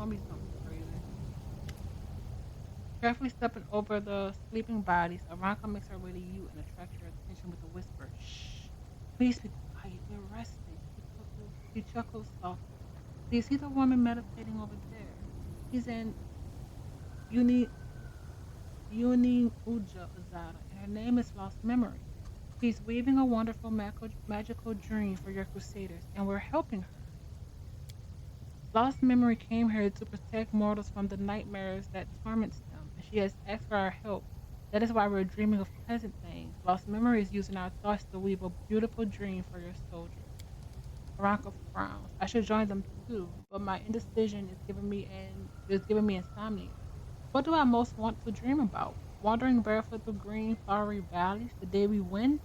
gonna be something crazy. Carefully stepping over the sleeping bodies, Aranka makes her way to you and attracts your attention with a whisper. Shh! Please be quiet. We're resting. He chuckles softly. Do you see the woman meditating over there? She's an Uni Uni Uja Azada, and her name is Lost Memory. She's weaving a wonderful magical dream for your crusaders, and we're helping her. Lost Memory came here to protect mortals from the nightmares that torments them, and she has asked for our help. That is why we're dreaming of pleasant things. Lost Memory is using our thoughts to weave a beautiful dream for your soldiers. Veronica frowns. I should join them too, but my indecision is giving me insomnia. What do I most want to dream about? Wandering barefoot through green, flowery valleys the day we win,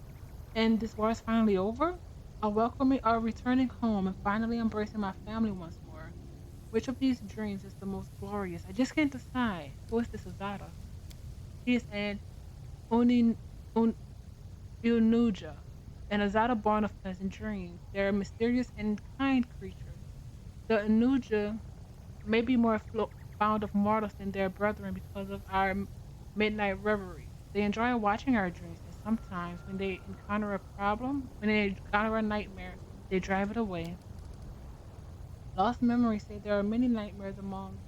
and this war is finally over? Or returning home and finally embracing my family once more? Which of these dreams is the most glorious? I just can't decide. Who is this Azada? She is an Unin Un Unuja, an Azada born of pleasant dreams. They are mysterious and kind creatures. The Anuja may be more fond of mortals than their brethren because of our midnight reveries. They enjoy watching our dreams, and sometimes when they encounter a nightmare, they drive it away. Lost memories say there are many nightmares among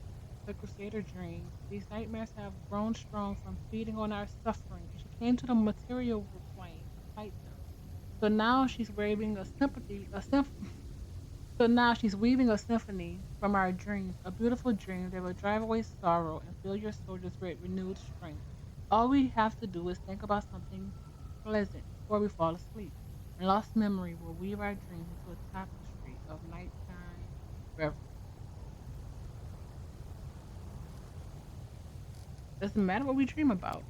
the Crusader dreams. These nightmares have grown strong from feeding on our suffering, and she came to the material plane to fight them. So now she's waving a sympathy, a symph- So now she's weaving a symphony from our dreams, a beautiful dream that will drive away sorrow and fill your soldiers with renewed strength. All we have to do is think about something pleasant before we fall asleep, and lost memory will weave our dreams into a tapestry of nighttime reverie. Doesn't matter what we dream about.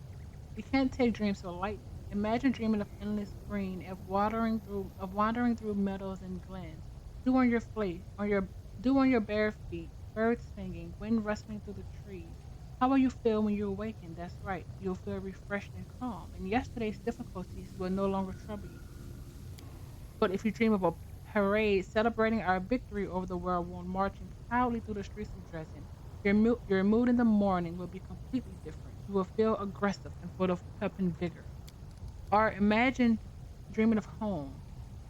We can't take dreams so lightly. Imagine dreaming of endless green, of wandering through meadows and glens. Do on your fle- on your do on your bare feet, birds singing, wind rustling through the trees. How will you feel when you awaken? That's right. You'll feel refreshed and calm, and yesterday's difficulties will no longer trouble you. But if you dream of a parade celebrating our victory over the world while marching proudly through the streets of Dresden, your mood in the morning will be completely different. You will feel aggressive and full of pep and vigor. Or imagine dreaming of home.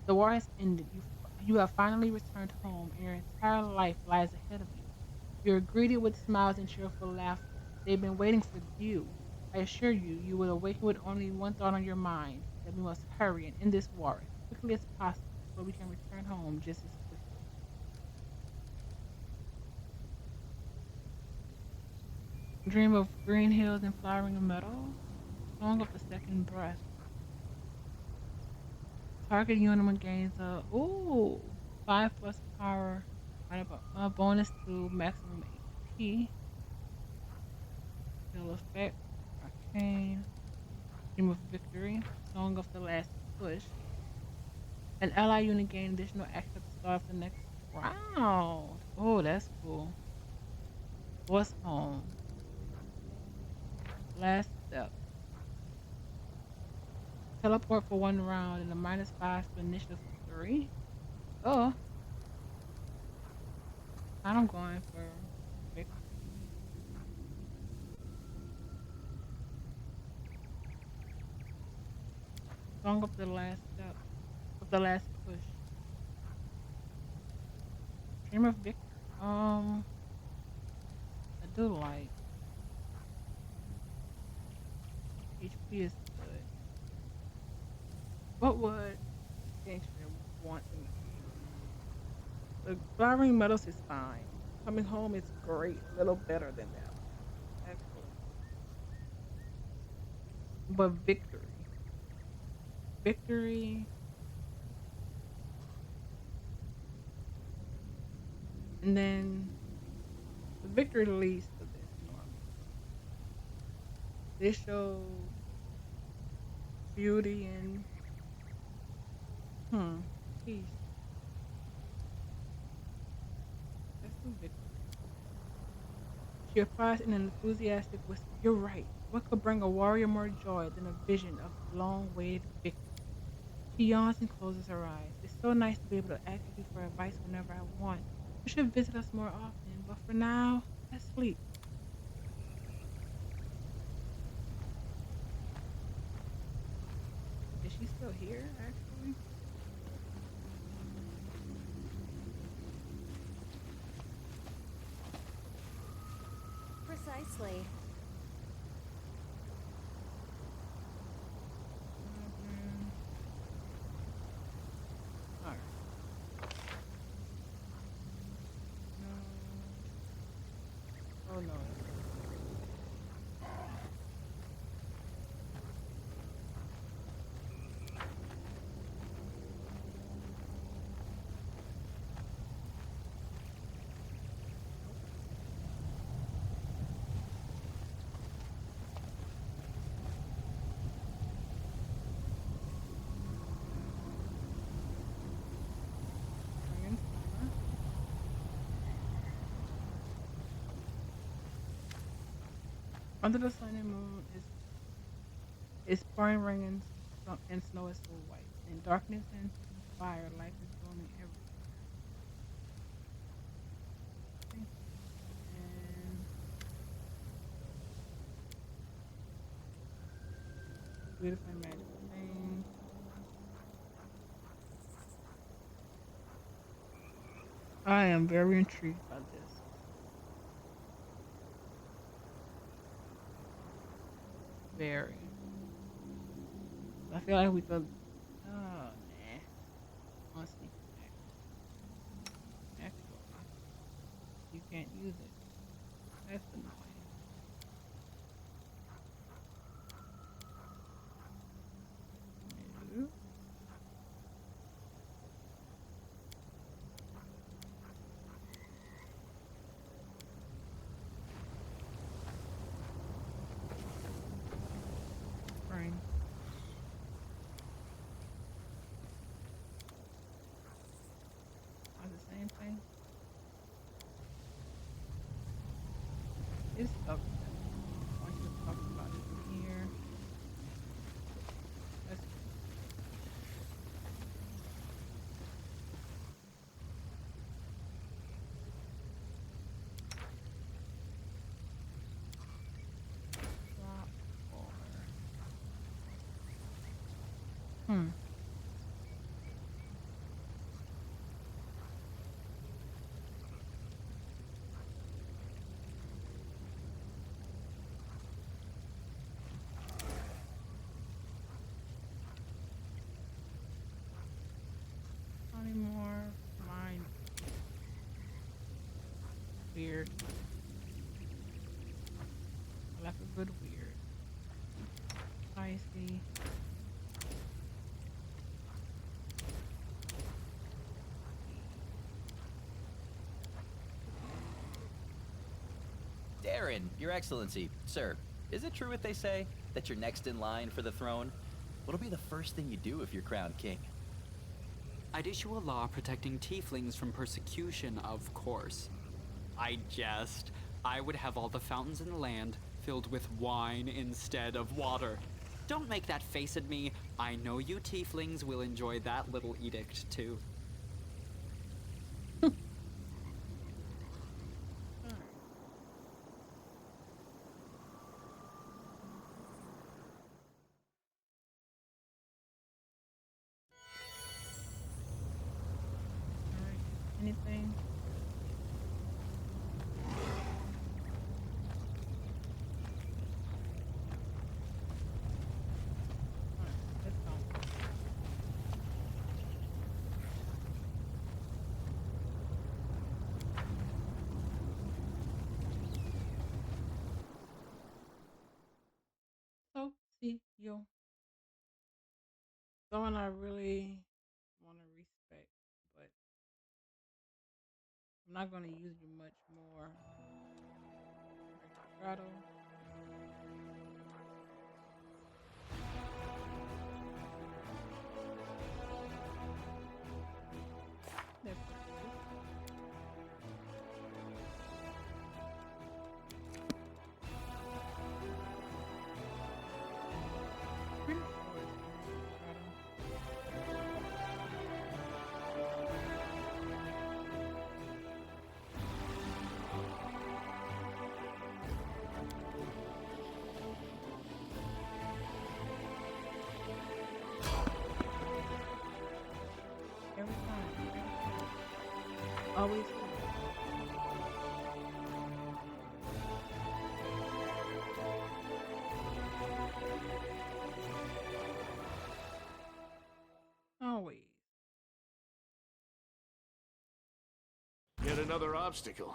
The war has ended. You have finally returned home, and your entire life lies ahead of you. You're greeted with smiles and cheerful laughter. They've been waiting for you. I assure you, you will awaken with only one thought on your mind, that we must hurry and end this war as quickly as possible so we can return home just as quickly. Dream of green hills and flowering meadows. Song of the second breath. Target unit gains a 5 plus power, a bonus to maximum HP. Skill effect. Arcane. Dream of victory. Song of the last push. An ally unit gain additional action at the start of the next round. Oh, that's cool. What's home? Last step. Teleport for 1 round and a -5 to initiative for 3. Oh, I'm going for victory. Song of the last step. Of the last push. Dream of victory. I do like HP is good. What would gangster want in the future? The flowering metals is fine. Coming home is great. A little better than that one. Excellent. But victory, and then the victory leads to this normally. This shows beauty and hmm peace. Let's do victory. She replies in an enthusiastic whisper, "You're right. What could bring a warrior more joy than a vision of long-awaited victory?" She yawns and closes her eyes. It's so nice to be able to ask you for advice whenever I want. You should visit us more often, but for now, let's sleep. Is she still here, actually? Precisely. Mhm. All right. No. Oh no. Bringing summer. Under the sun and moon is pouring rain and snow is so white. In darkness and fire, life is blooming everywhere. Thank you. And beautiful and magical things. I am very intrigued by this. Very. I feel like we could. Oh, nah. On sneak attack. Actually, you can't use it. That's annoying. No. Spring. Are the same thing? It's okay. I want you to talk about it in here. Let's go. Swap or hmm. Polymorph. Mind weird. I like a good weird. Spicy. Darren, Your Excellency, sir, is it true what they say, that you're next in line for the throne? What'll be the first thing you do if you're crowned king? I'd issue a law protecting tieflings from persecution, of course. I jest. I would have all the fountains in the land filled with wine instead of water. Don't make that face at me. I know you tieflings will enjoy that little edict, too. All right. All right. Anything? All right. Let's go. So, see you. Someone I really want to respect, but I'm not going to use you much more. Break the straddle. That's pretty pretty sure it's break the straddle. always. Always. Yet another obstacle.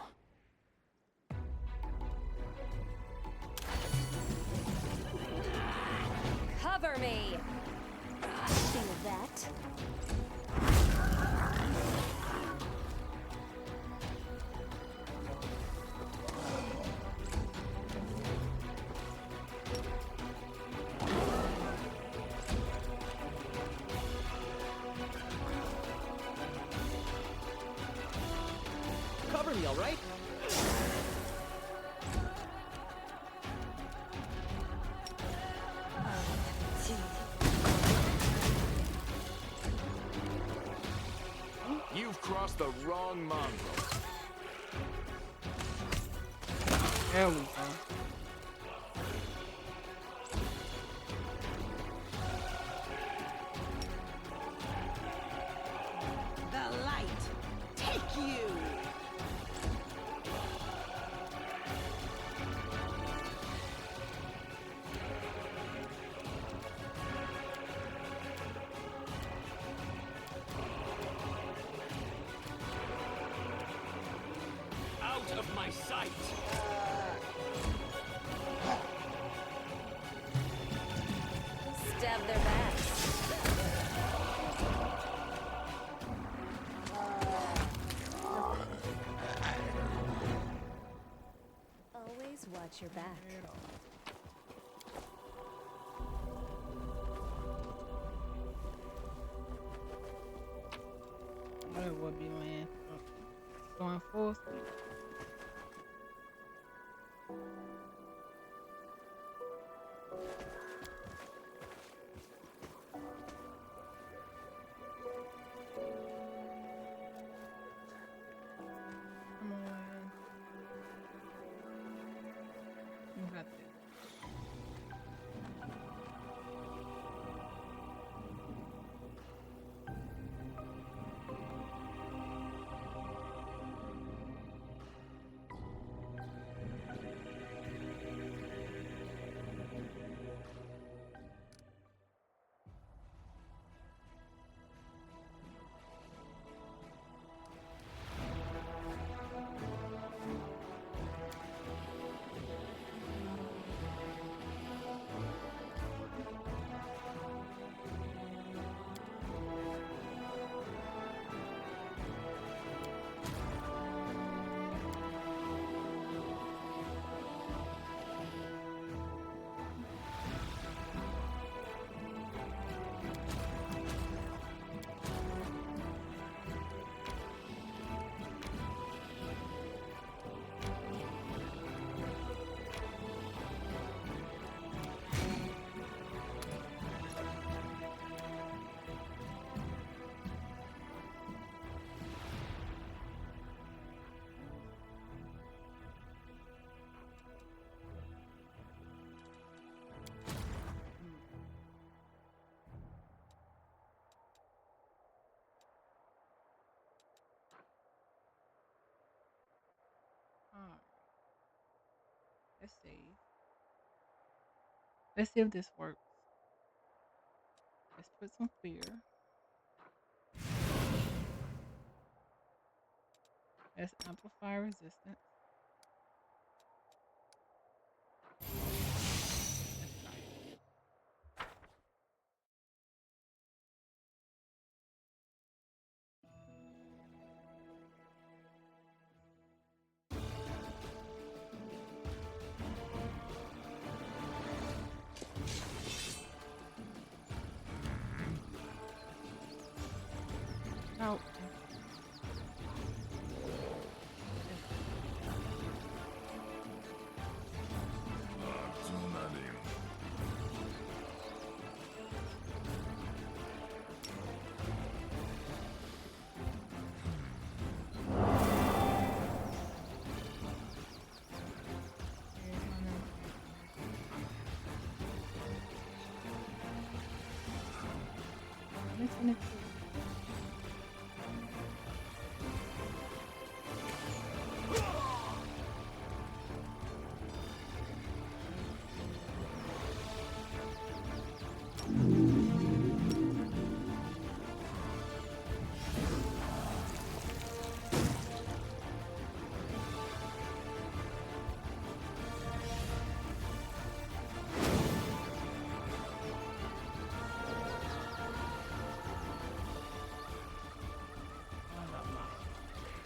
Cover me! Feel that? Cover me, all right? You've crossed the wrong mongrel. There we go. The light, take you! Out of my sight! Stab their backs. Always watch your back. That would be land. Going full speed. Come on. You got this. Alright. Let's see. Let's see if this works. Let's put some fear. Let's amplify resistance. Let's try it. Oh.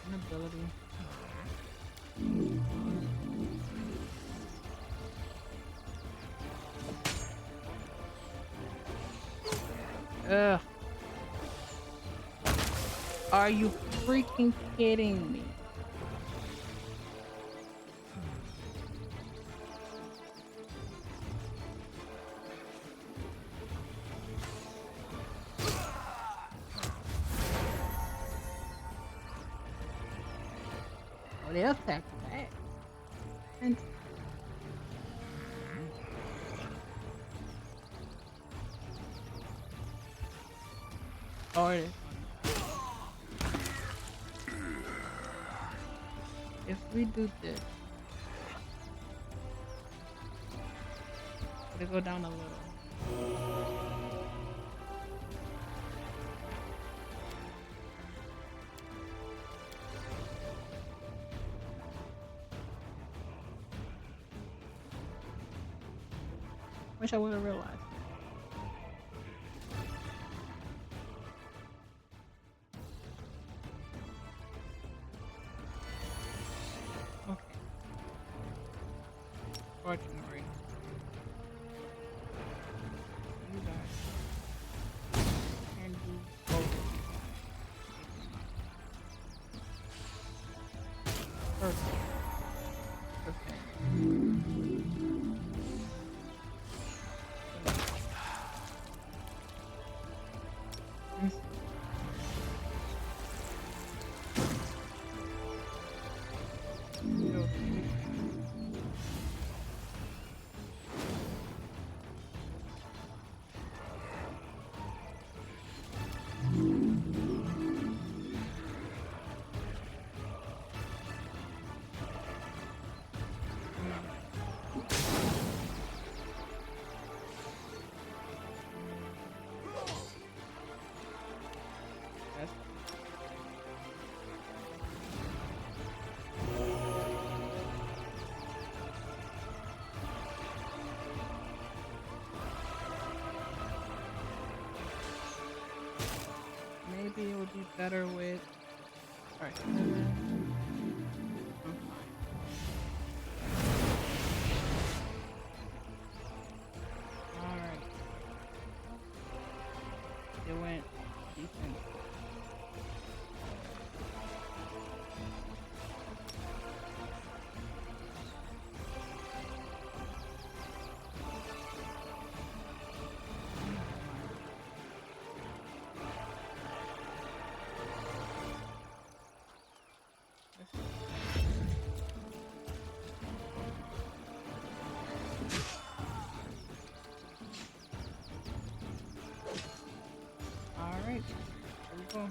An ability. Ugh. Are you freaking kidding me? Oh, they attacked back. And oh, it is. If we do this, it'll go down a little. Wish I would have realized. Okay. Fortunately. You guys can do both. Perfect. Okay. Let's see. That's maybe it would be better with. Alright. Alright. It went decent. Alright. Here we go.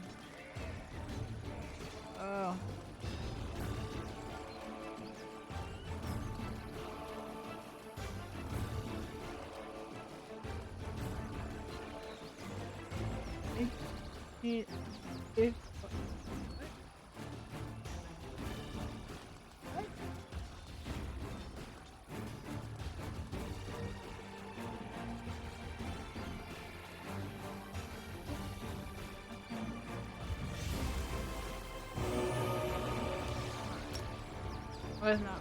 Oh. It, oh, it's not.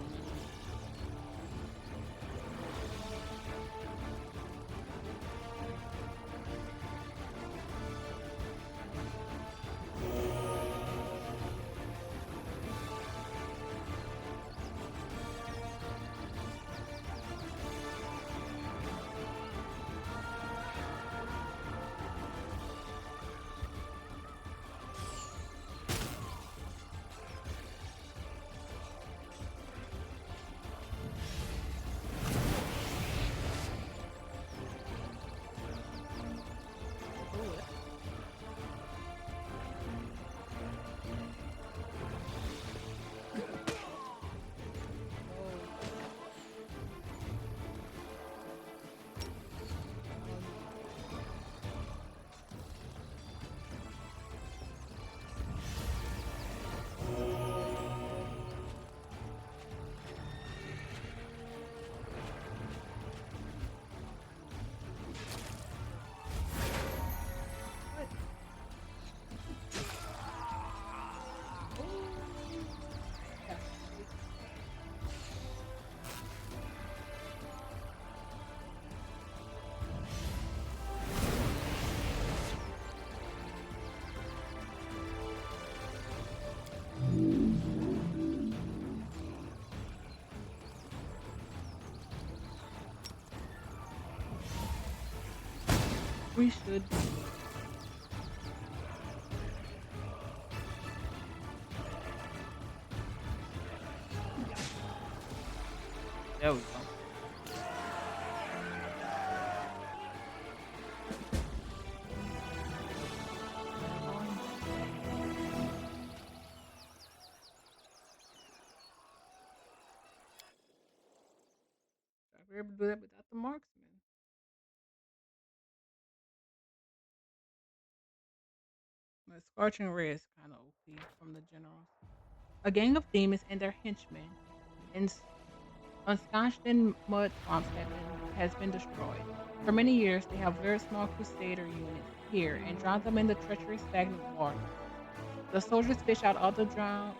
We should be. There we go. I'll be able to do that without the marksman. The scorching ray is kind of OP from the generals. A gang of demons and their henchmen ensconced in mud swamps has been destroyed. For many years, they have lured small crusader units here and drowned them in the treacherous stagnant water. The soldiers fish out all the drowned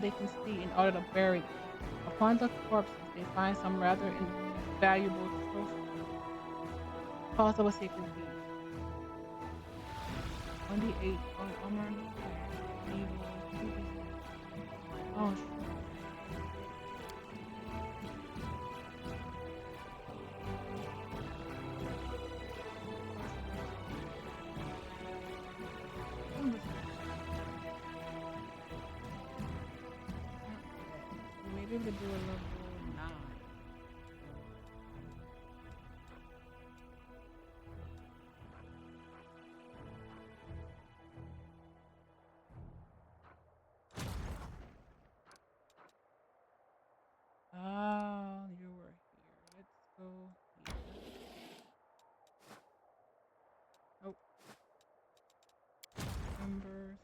they can see in order to bury them. Upon the corpses, they find some rather invaluable trophies. Cause of a sacred beast. 1d8 on armor. Evil. Oh, shit. Maybe we could do a level 9. Oh, you were here. Let's go here. Oh, numbers.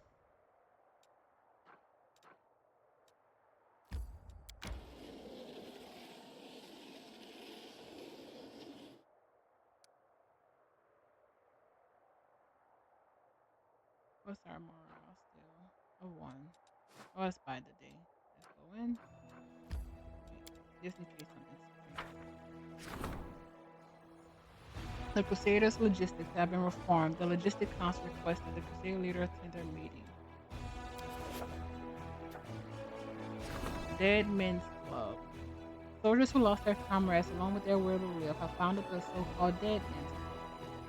What's our morale still? A 1. Oh, it's by the day. Let's go in. Just in case something's strange. The Crusaders' logistics have been reformed. The Logistic Council requested the Crusader leader attend their meeting. Dead Men's Club. Soldiers who lost their comrades along with their will to live have founded the so-called Dead Men's Club.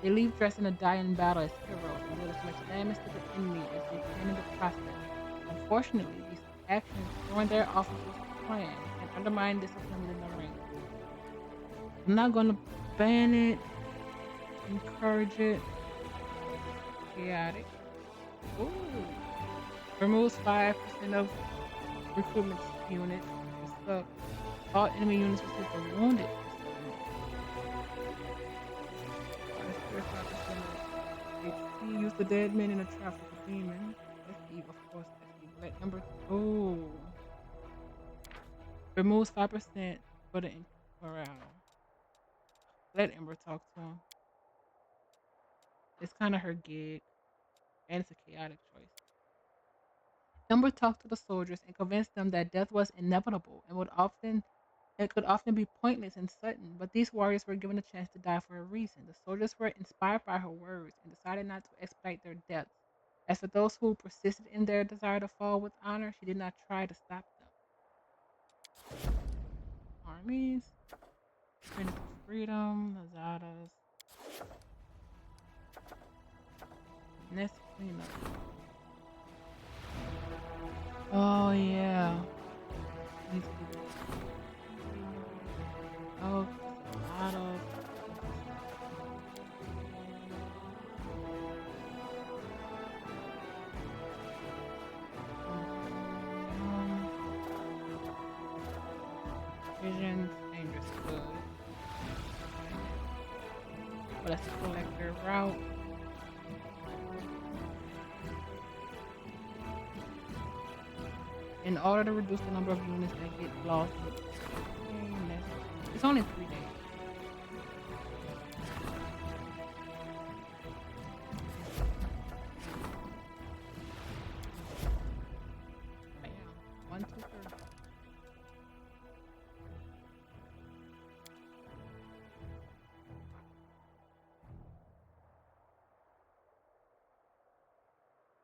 They leave dressed in die in battle as heroes and do as much damage to the enemy as they can in the process. Unfortunately, these actions ruin their officers' plan and undermine discipline within the ranks. I'm not going to ban it, encourage it. Chaotic. Ooh. Removes 5% of recruitment units. So all enemy units receive a wounded. HP use the dead men in a trap with a demon. That's evil, of course. That's evil. Let number. Oh. Removes 5% for the morale. Let Ember talk to him. It's kind of her gig, and it's a chaotic choice. Ember talked to the soldiers and convinced them that death was inevitable and it could often be pointless and sudden, but these warriors were given a chance to die for a reason. The soldiers were inspired by her words and decided not to expedite their deaths. As for those who persisted in their desire to fall with honor, she did not try to stop them. Armies. Prince of Freedom, Lazadas. Let's clean up. Oh yeah. These people. Oh, a lot of visions, dangerous good. But let's collect their route. In order to reduce the number of units that get lost, it's only 3 days. Bam. 1, 2, 3.